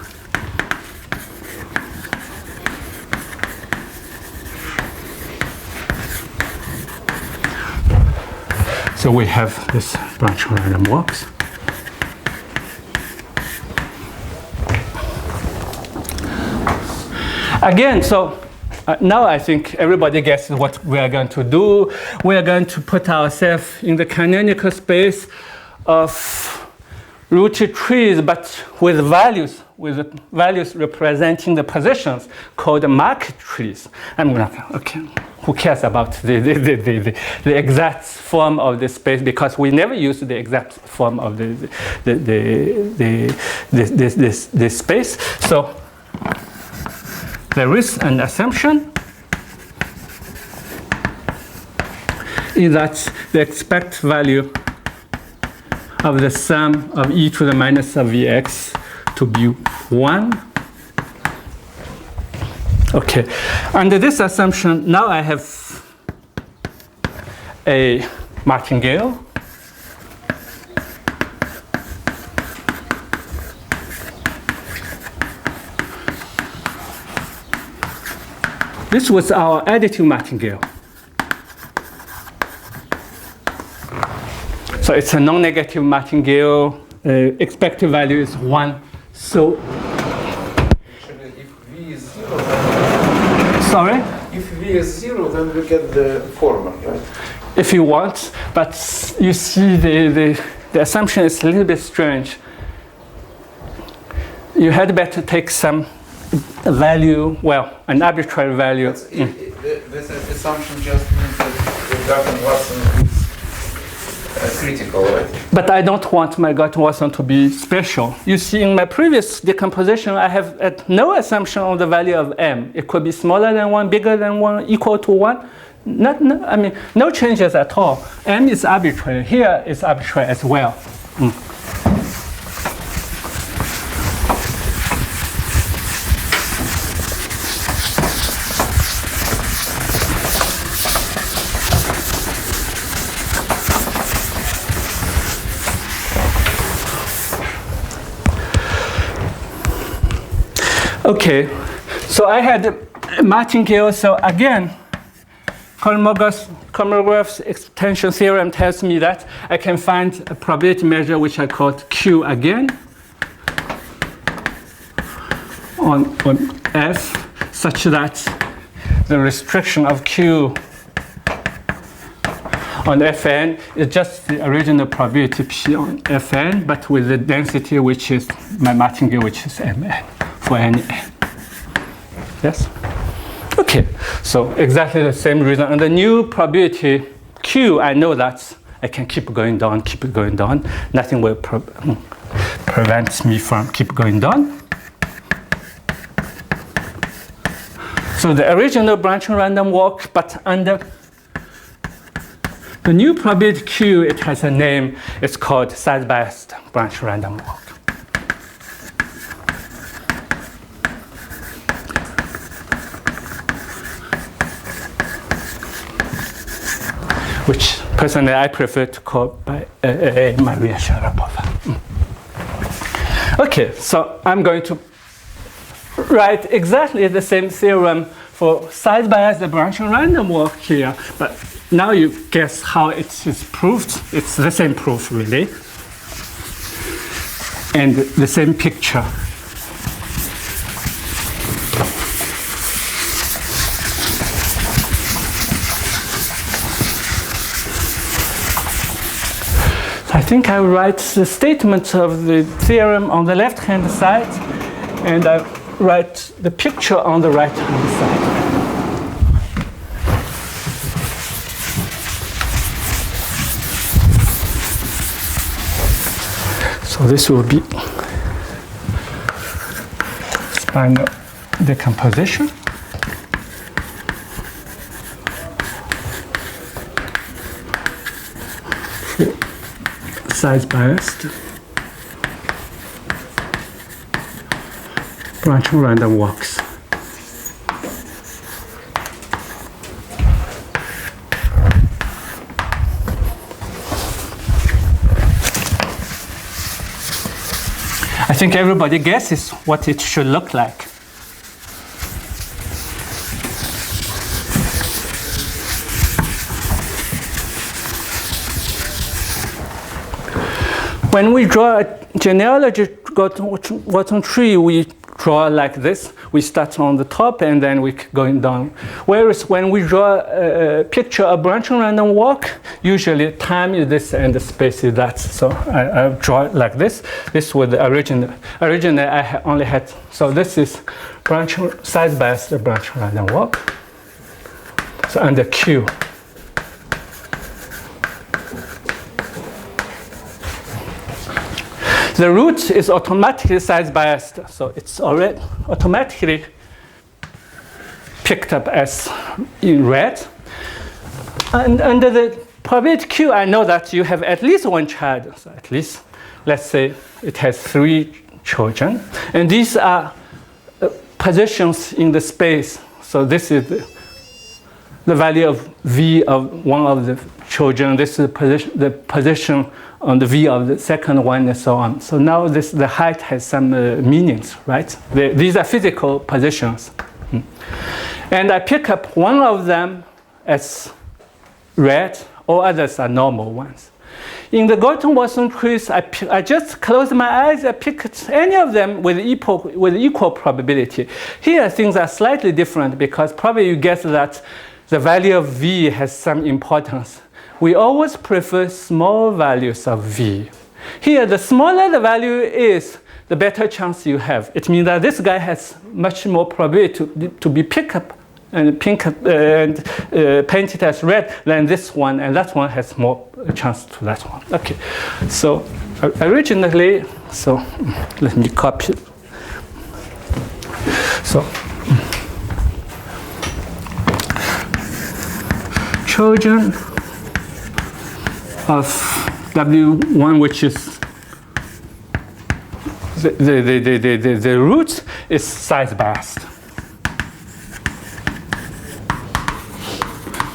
So we have this branching random walks. Again, so now I think everybody gets what we are going to do. We are going to put ourselves in the canonical space of rooted trees, but with values representing the positions called market trees. I'm gonna, okay, who cares about the exact form of the space, because we never use the exact form of the space. So there is an assumption is that the expected value of the sum of e to the minus of vx to be 1. Okay, under this assumption, now I have a martingale. This was our additive martingale. So it's a non-negative martingale. Expected value is 1. So, Actually, if v is 0, sorry? if v is 0, then we get the formula, right? If you want, but you see the assumption is a little bit strange. You had better take some value, well, an arbitrary value. This assumption just means that the Galton-Watson is critical, right? But I don't want my Gaussian to be special. You see, in my previous decomposition, I have no assumption on the value of m. It could be smaller than 1, bigger than 1, equal to 1. No changes at all. M is arbitrary. Here is arbitrary as well. Okay, so I had martingale. So again, Kolmogov's extension theorem tells me that I can find a probability measure which I called Q again on F, such that the restriction of Q on Fn is just the original probability P on Fn, but with the density which is my martingale, which is Mn for any n. Yes? Okay, so exactly the same reason. And the new probability Q, I know that I can keep going down, keep it going down. Nothing will prevent me from keep going down. So the original branching random walk, but under the new probability Q, it has a name. It's called size-biased branch random walk. Which personally I prefer to call by Maria Sharapova. Okay, so I'm going to write exactly the same theorem for size-biased branching random walk here, but now you guess how it is proved. It's the same proof, really, and the same picture. I think I write the statement of the theorem on the left-hand side, and I write the picture on the right-hand side. So this will be spinal decomposition. Size-biased branching random walks. I think everybody guesses what it should look like. When we draw a genealogy Gaussian tree, we draw like this. We start on the top and then we going down. Whereas when we draw a picture of branching random walk, usually time is this and the space is that. So I draw it like this. This was the original. Originally I only had, so this is branching size-biased branching random walk. So under Q. The root is automatically size-biased, so it's already automatically picked up as in red. And under the probability Q, I know that you have at least one child. So at least, let's say it has 3 children. And these are positions in the space. So this is the value of V of one of the children. This is the position on the V of the second one, and so on. So now the height has some meanings, right? These are physical positions. And I pick up one of them as red, all others are normal ones. In the Gaussian trees, I just close my eyes, I picked any of them with equal probability. Here things are slightly different because probably you guess that the value of V has some importance. We always prefer small values of V. Here, the smaller the value is, the better chance you have. It means that this guy has much more probability to be picked up and pink and paint it as red, then this one and that one has more chance to that one. Okay, so originally, so let me copy. So children of W1, which is the root is size biased.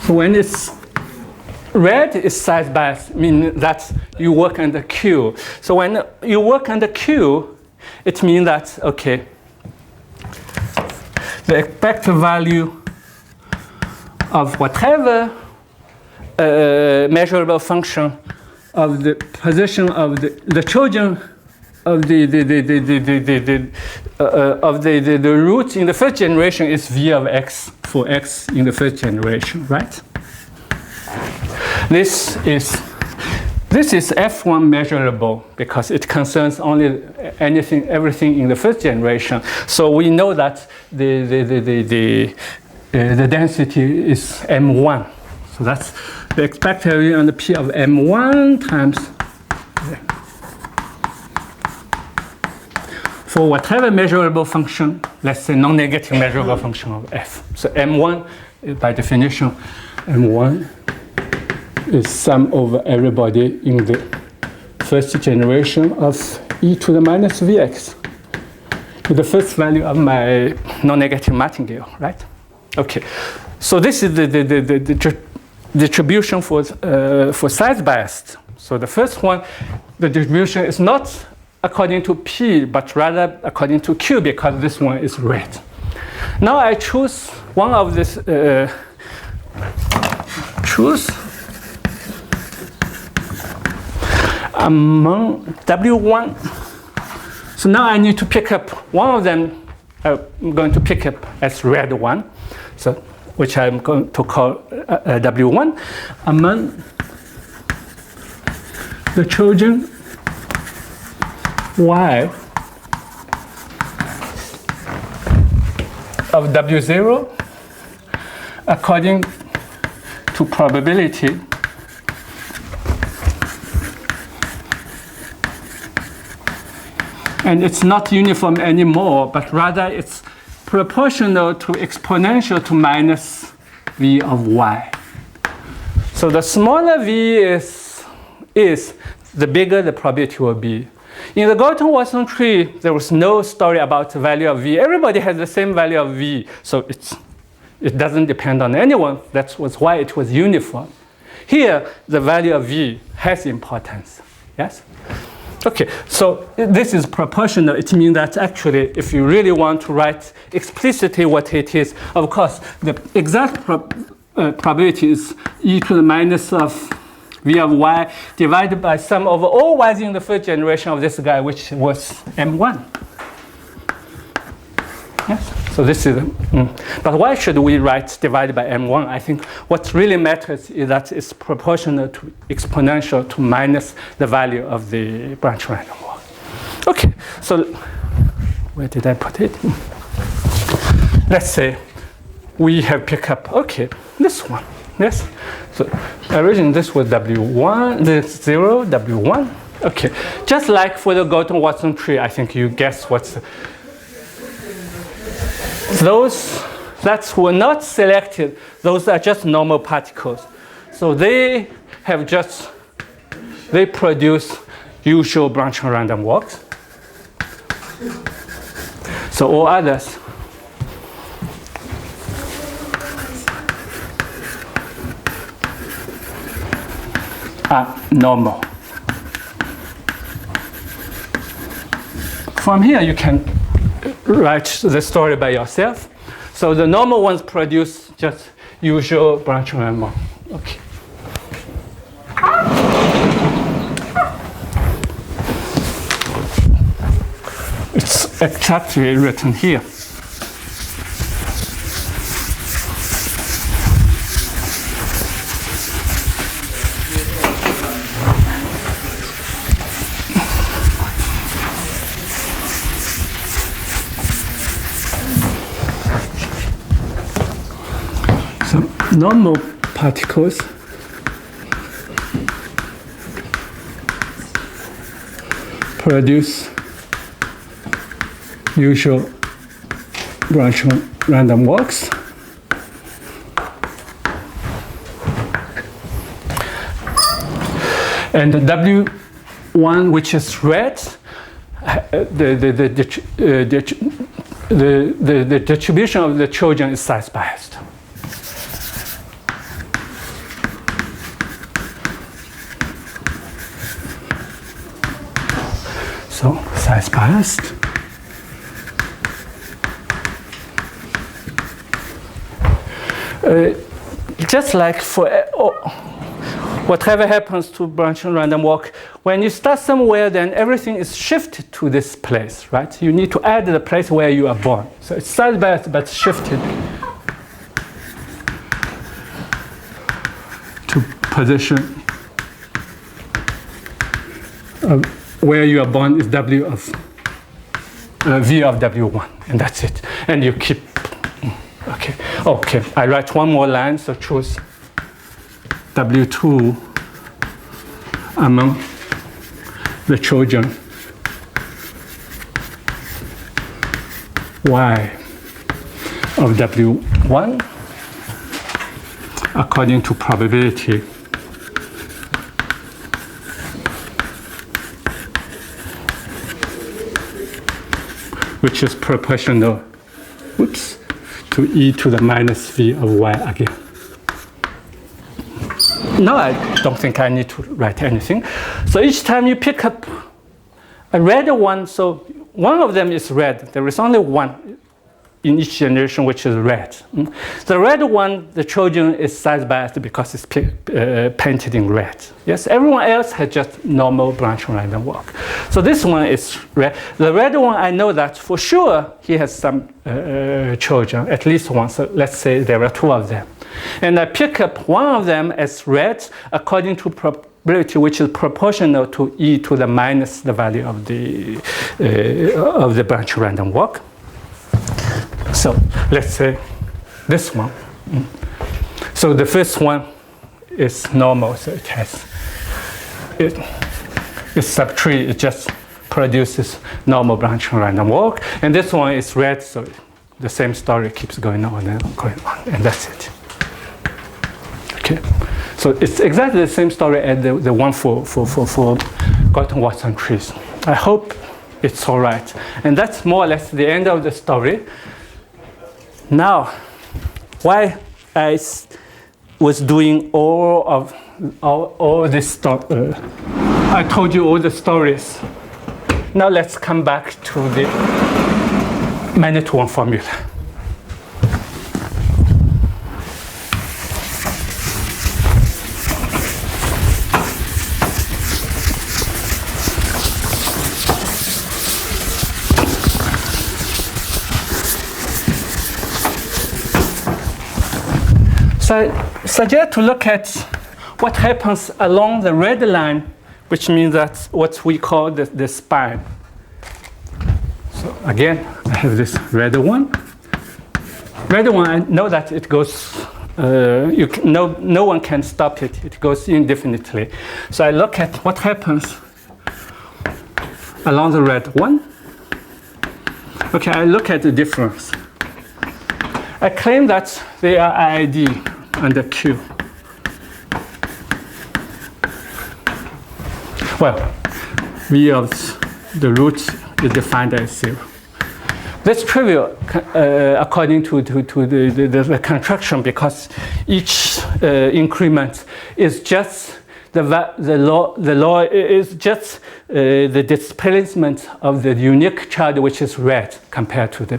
So when it's red, it's size biased, meaning that you work under Q. So when you work under Q, it means that, okay, the expected value of whatever measurable function of the position of the children of the root in the first generation is v of x for x in the first generation, right? This is F1 measurable because it concerns only everything in the first generation. So we know that the density is M1. So that's the expected value on the P of M1 times for whatever measurable function, let's say non-negative measurable function of F. So M1, by definition, M1 is sum over everybody in the first generation of e to the minus Vx, with the first value of my non-negative martingale, right? Okay, so this is the distribution for size biased. So the first one, the distribution is not according to P, but rather according to Q, because this one is red. Now I choose one of this, choose among W1. So now I need to pick up one of them. I'm going to pick up as red one, so which I'm going to call W1 among the children Y of W0 according to probability and it's not uniform anymore, but rather it's proportional to exponential to minus V of Y. So the smaller V is the bigger the probability will be. In the Galton-Watson tree, there was no story about the value of V. Everybody has the same value of V, so it doesn't depend on anyone. That was why it was uniform. Here, the value of V has importance, yes? Okay, so this is proportional. It means that actually, if you really want to write explicitly what it is, of course, the exact probability is e to the minus of V of Y divided by sum over all Y's in the first generation of this guy, which was M1. Yes, so this is, but why should we write divided by M1? I think what really matters is that it's proportional to exponential to minus the value of the branch random walk. Okay, so where did I put it? Let's say we have picked up, okay, this one, yes? So originally this was W1, this 0, W1. Okay, just like for the Galton-Watson tree, I think you guess what's those that were not selected, those are just normal particles. So they produce usual branch random walks. So all others are normal. From here you can write the story by yourself. So the normal ones produce just usual branch random. Okay. It's exactly written here. normal particles produce usual branch random walks. And the W1, which is red, the distribution of the children is size biased. So size biased. Just like for whatever happens to branch and random walk, when you start somewhere, then everything is shifted to this place, right? You need to add the place where you are born. So it's size biased, but shifted to position where you are born is W of V of W1, and that's it. And you keep. Okay. I write one more line, so choose W2 among the children Y of W1 according to probability which is proportional to e to the minus v of y again. Now I don't think I need to write anything. So each time you pick up a red one, so one of them is red. There is only one in each generation which is red. The red one, the children is size biased because it's painted in red. Yes, everyone else has just normal branch random walk. So this one is red. The red one, I know that for sure he has some children, at least one. So let's say there are two of them. And I pick up one of them as red according to probability, which is proportional to e to the minus the value of the branch random walk. So let's say this one. So the first one is normal, so it's sub tree, it just produces normal branch random walk. And this one is red, so the same story keeps going on and going on, and that's it. Okay, so it's exactly the same story as the one for Galton-Watson trees. I hope it's all right. And that's more or less the end of the story. Now, why I was doing all this stuff, I told you all the stories. Now let's come back to the many-to-one formula. So I suggest to look at what happens along the red line, which means that's what we call the spine. So again, I have this red one. Red one, I know that it goes, no one can stop it. It goes indefinitely. So I look at what happens along the red one. Okay, I look at the difference. I claim that they are IID under Q. Well, V of the root is defined as 0. That's trivial according to the construction, because each increment is just the law is just the displacement of the unique child, which is red, compared to the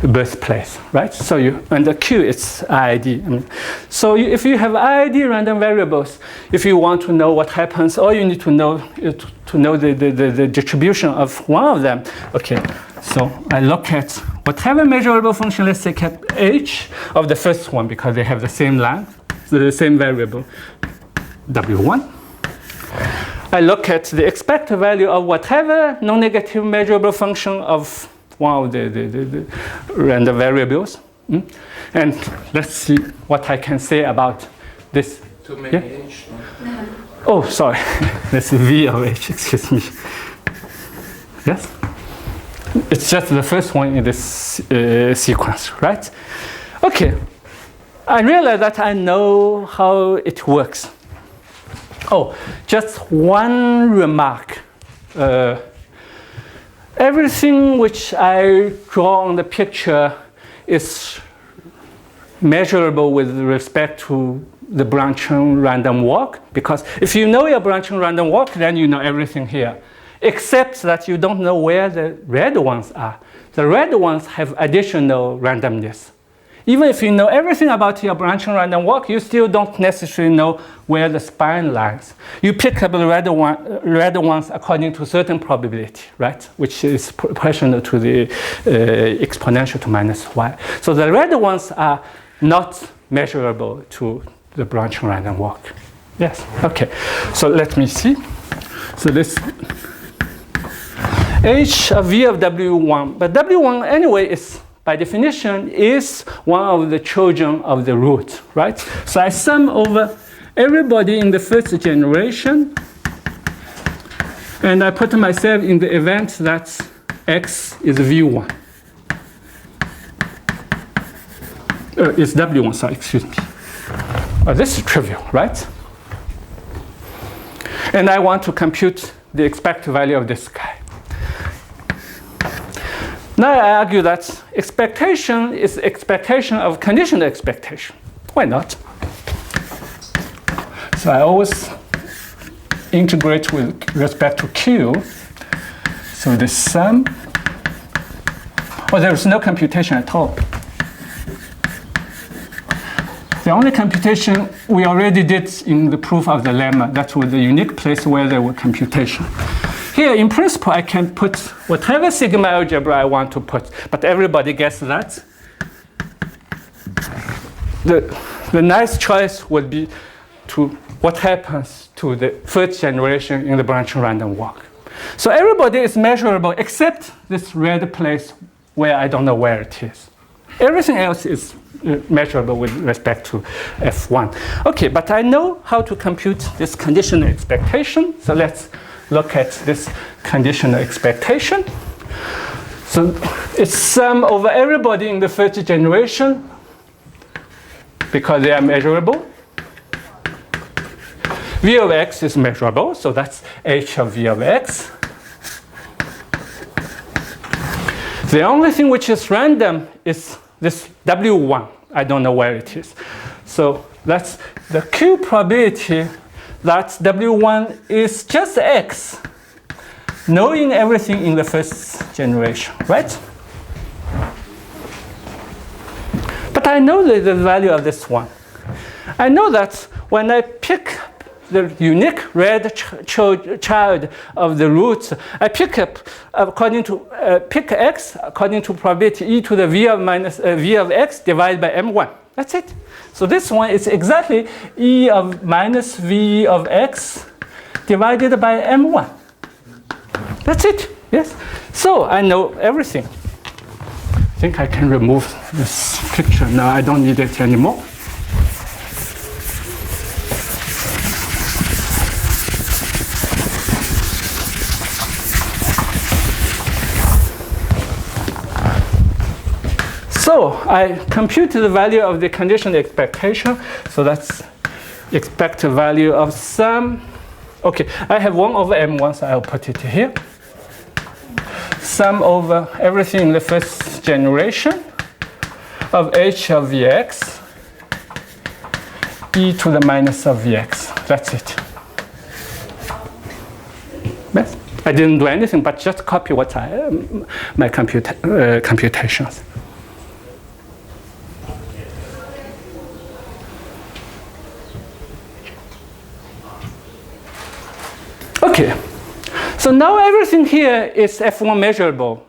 birthplace, right? So and the Q is IID. So if you have IID random variables, if you want to know what happens, all you need to know is to know the distribution of one of them. Okay, so I look at whatever measurable function, let's say cap H of the first one, because they have the same line, so the same variable. W1. I look at the expected value of whatever non-negative measurable function of one of the random variables, And let's see what I can say about this. Too many H. No? Oh, sorry. This is V of H, excuse me. Yes? It's just the first one in this sequence, right? Okay. I realize that I know how it works. Oh, just one remark. Everything which I draw on the picture is measurable with respect to the branching random walk, because if you know your branching random walk, then you know everything here, except that you don't know where the red ones are. The red ones have additional randomness. Even if you know everything about your branching random walk, you still don't necessarily know where the spine lies. You pick up the red ones according to certain probability, right? Which is proportional to the exponential to minus y. So the red ones are not measurable to the branching random walk. Yes, okay. So let me see. So this H of V of W1, but W1 anyway is, by definition, is one of the children of the root, right? So I sum over everybody in the first generation, and I put myself in the event that X is V1. It's W1, sorry, excuse me. This is trivial, right? And I want to compute the expected value of this guy. Now I argue that expectation is expectation of conditional expectation. Why not? So I always integrate with respect to Q. So the sum, there is no computation at all. The only computation we already did in the proof of the lemma. That was the unique place where there were computation. Here, in principle, I can put whatever sigma algebra I want to put, but everybody gets that. The nice choice would be to what happens to the first generation in the branching random walk. So everybody is measurable except this red place where I don't know where it is. Everything else is measurable with respect to F1. Okay, but I know how to compute this conditional expectation. So let's look at this conditional expectation. So it's sum over everybody in the first generation because they are measurable. V of X is measurable, so that's H of V of X. The only thing which is random is this W1. I don't know where it is. So that's the Q probability that W1 is just X, knowing everything in the first generation, right? But I know the value of this one. I know that when I pick the unique red child of the roots, I pick up according to pick X according to probability e to the V of X divided by M1. That's it. So this one is exactly e of minus V of X divided by M1. That's it. Yes. So I know everything. I think I can remove this picture now. I don't need it anymore. So I compute the value of the conditional expectation. So that's expected value of sum. Okay, I have 1 over M1, so I'll put it here. Sum over everything in the first generation of H of Vx e to the minus of Vx. That's it. Yes? I didn't do anything but just copy what my computations. Okay, so now everything here is F1 measurable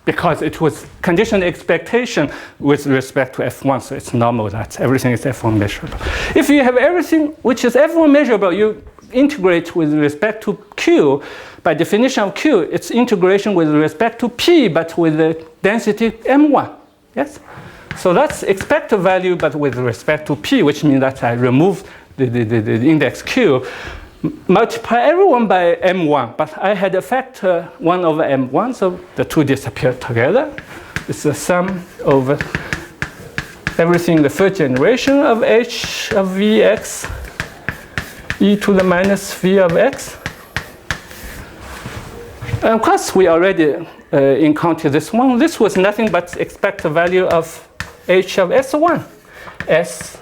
because it was conditional expectation with respect to F1, so it's normal that everything is F1 measurable. If you have everything which is F1 measurable, you integrate with respect to Q. By definition of Q, it's integration with respect to P, but with the density M1. Yes? So that's expected value, but with respect to P, which means that I remove the index Q, multiply everyone by M1, but I had a factor 1 over M1, so the two disappear together. It's the sum over everything in the first generation of H of Vx e to the minus V of x. And of course, we already encountered this one. This was nothing but expected value of H of S1. S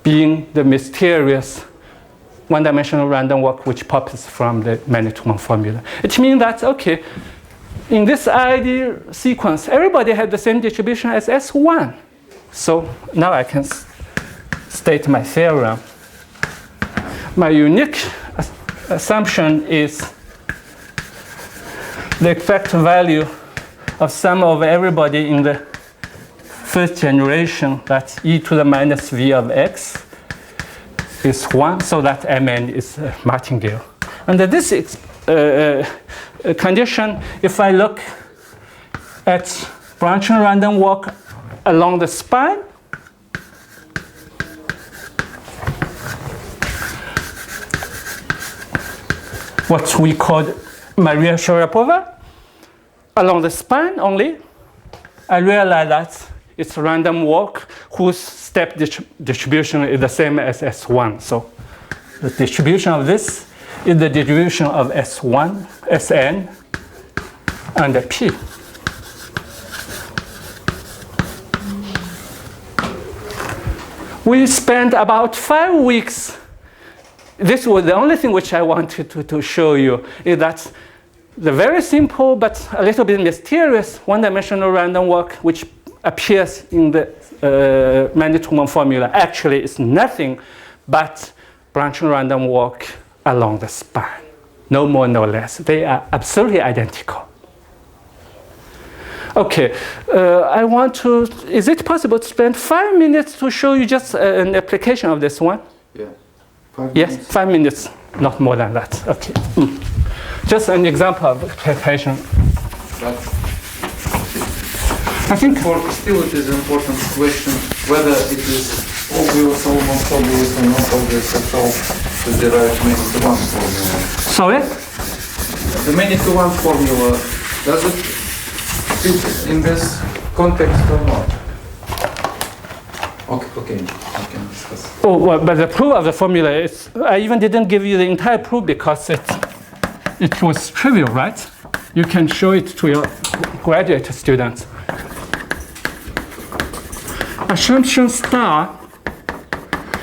being the mysterious one-dimensional random walk which pops from the many-to-one formula. It means that, okay, in this ID sequence, everybody had the same distribution as S1. So now I can state my theorem. My unique assumption is the expected value of sum of everybody in the first generation, that's e to the minus v of x, is 1, so that Mn is a martingale. Under this condition, if I look at branching random walk along the spine, what we call Maria Sharapova, along the spine only, I realize that it's a random walk whose step distribution is the same as S1. So the distribution of this is the distribution of S1, Sn, under P. We spent about 5 weeks. This was the only thing which I wanted to show you, is that the very simple but a little bit mysterious one-dimensional random walk which appears in the many-to-one formula actually is nothing but branching random walk along the spine. No more, no less. They are absolutely identical. Okay, is it possible to spend 5 minutes to show you just an application of this one? Yeah. 5 yes, minutes. 5 minutes, not more than that. Okay. Just an example of application. But I think still it is an important question whether it is obvious, almost obvious, or not obvious at all to derive many-to-one formula. Sorry? The many-to-one formula, does it fit in this context or not? Okay, we can discuss. Oh, well, but the proof of the formula is, I even didn't give you the entire proof because it was trivial, right? You can show it to your graduate students. Assumption star,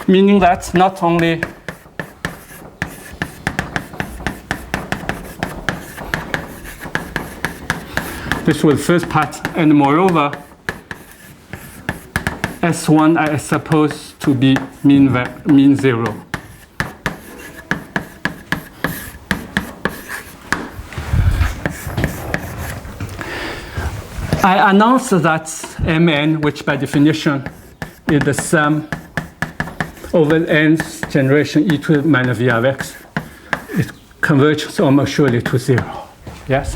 meaning that not only this was the first part, and moreover, S1 I suppose to be mean 0. I announced that Mn, which by definition is the sum over nth generation e to the minus v of x, it converges almost surely to 0. Yes.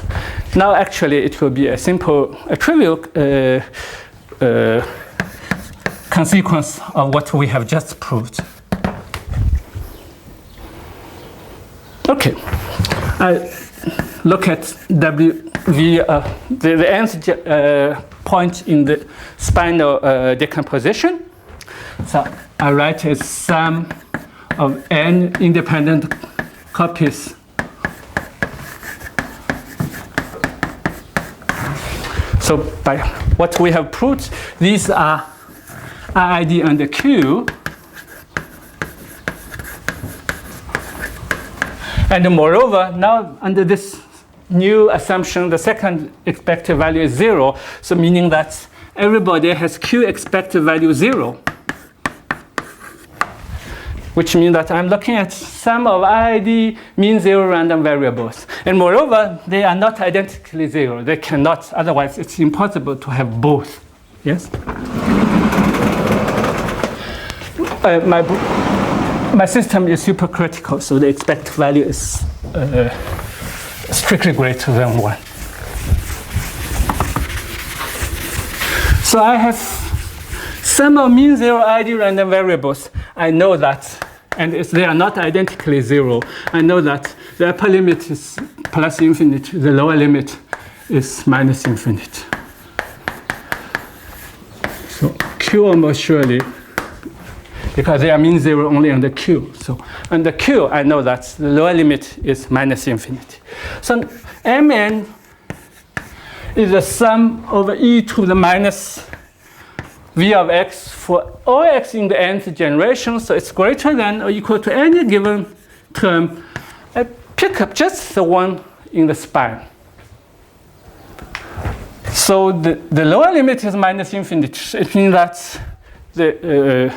Now actually it will be a trivial consequence of what we have just proved. Okay. I look at the nth point in the spinal decomposition. So I write a sum of n independent copies So by what we have proved, these are RID under Q. And moreover, now under this new assumption, the second expected value is 0. So meaning that everybody has Q expected value 0. Which means that I'm looking at sum of RID mean 0 random variables. And moreover, they are not identically 0. They cannot, otherwise it's impossible to have both. Yes? My system is supercritical, so the expected value is strictly greater than 1. So I have sum of mean zero ID random variables, I know that, and they are not identically zero, I know that the upper limit is plus infinity, the lower limit is minus infinity. So Q almost surely, because they are mean zero only under Q. So under Q, I know that the lower limit is minus infinity. So Mn is the sum over e to the minus v of x for all x in the nth generation. So it's greater than or equal to any given term. I pick up just the one in the span. So the lower limit is minus infinity. It means that the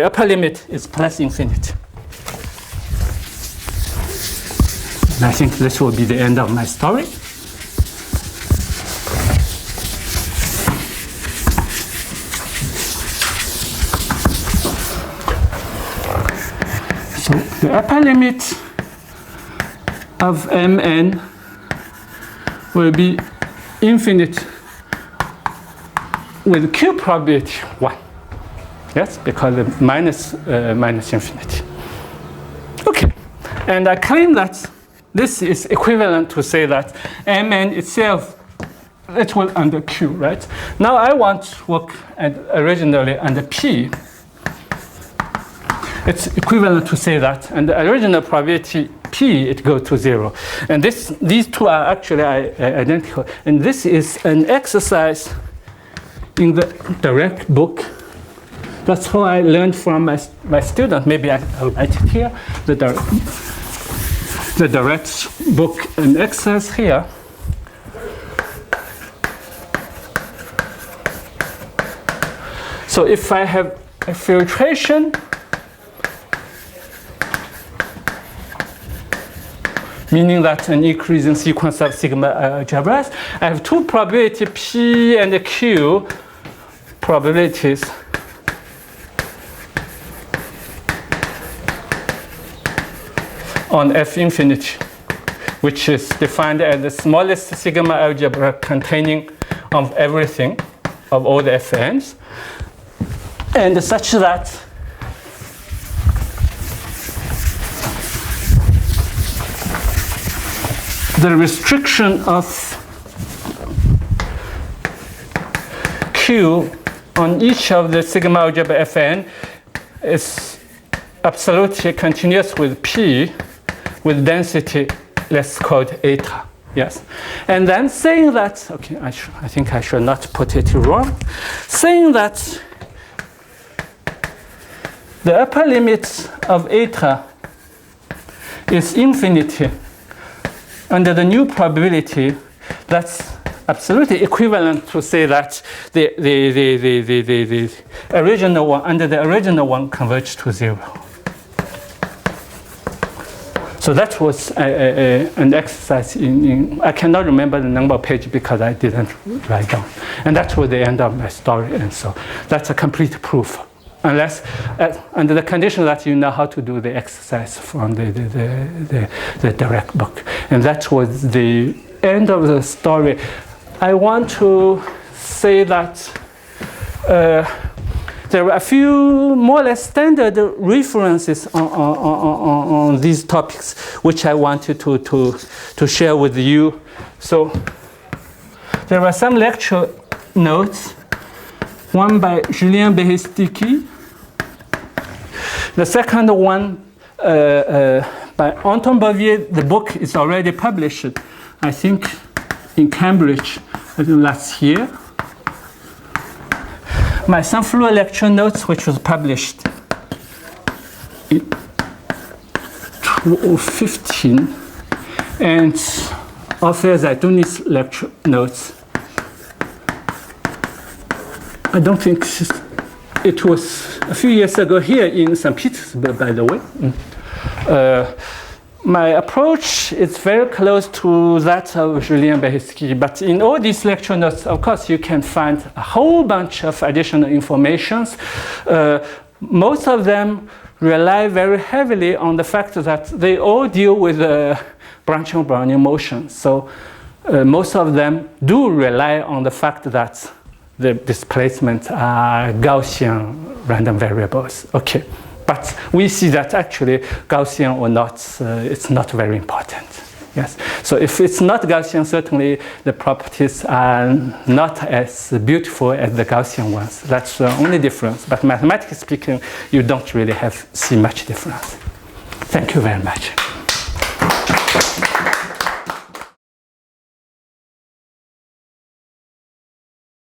upper limit is plus infinity. And I think this will be the end of my story. So the upper limit of Mn will be infinite with Q probability 1. Yes, because of minus infinity. Okay, and I claim that this is equivalent to say that Mn itself, it will under Q, right? Now I want to work originally under P. It's equivalent to say that, and the original probability P, it goes to 0. And these two are actually identical. And this is an exercise in the direct book. That's how I learned from my student. Maybe I'll write it here. The direct book and exercise here. So if I have a filtration, meaning that an increasing sequence of sigma algebras, I have two probability P and Q probabilities on F infinity, which is defined as the smallest sigma algebra containing of everything, of all the Fn's, and such that the restriction of Q on each of the sigma algebra Fn is absolutely continuous with P with density, let's call it eta. Yes. And then saying that, okay, I think I should not put it wrong, saying that the upper limit of eta is infinity under the new probability, that's absolutely equivalent to say that the original one, under the original one, converges to 0. So that was an exercise in I cannot remember the number of pages because I didn't write down. And that was the end of my story. And so that's a complete proof. Unless, under the condition that you know how to do the exercise from the direct book. And that was the end of the story. I want to say that there are a few more or less standard references on these topics, which I wanted to share with you. So there are some lecture notes, one by Julien Behestiki. The second one by Anton Bavier. The book is already published, I think, in Cambridge last year. My Sunflower lecture notes, which was published in 2015, and Ofer Zaitoun's lecture notes. I don't think it was a few years ago here in St. Petersburg, by the way. My approach is very close to that of Julien Behestiki, but in all these lecture notes, of course, you can find a whole bunch of additional informations. Most of them rely very heavily on the fact that they all deal with branching Brownian motion. So most of them do rely on the fact that the displacement are Gaussian random variables. Okay, but we see that actually Gaussian or not, it's not very important. Yes, so if it's not Gaussian, certainly the properties are not as beautiful as the Gaussian ones. That's the only difference. But mathematically speaking, you don't really see much difference. Thank you very much.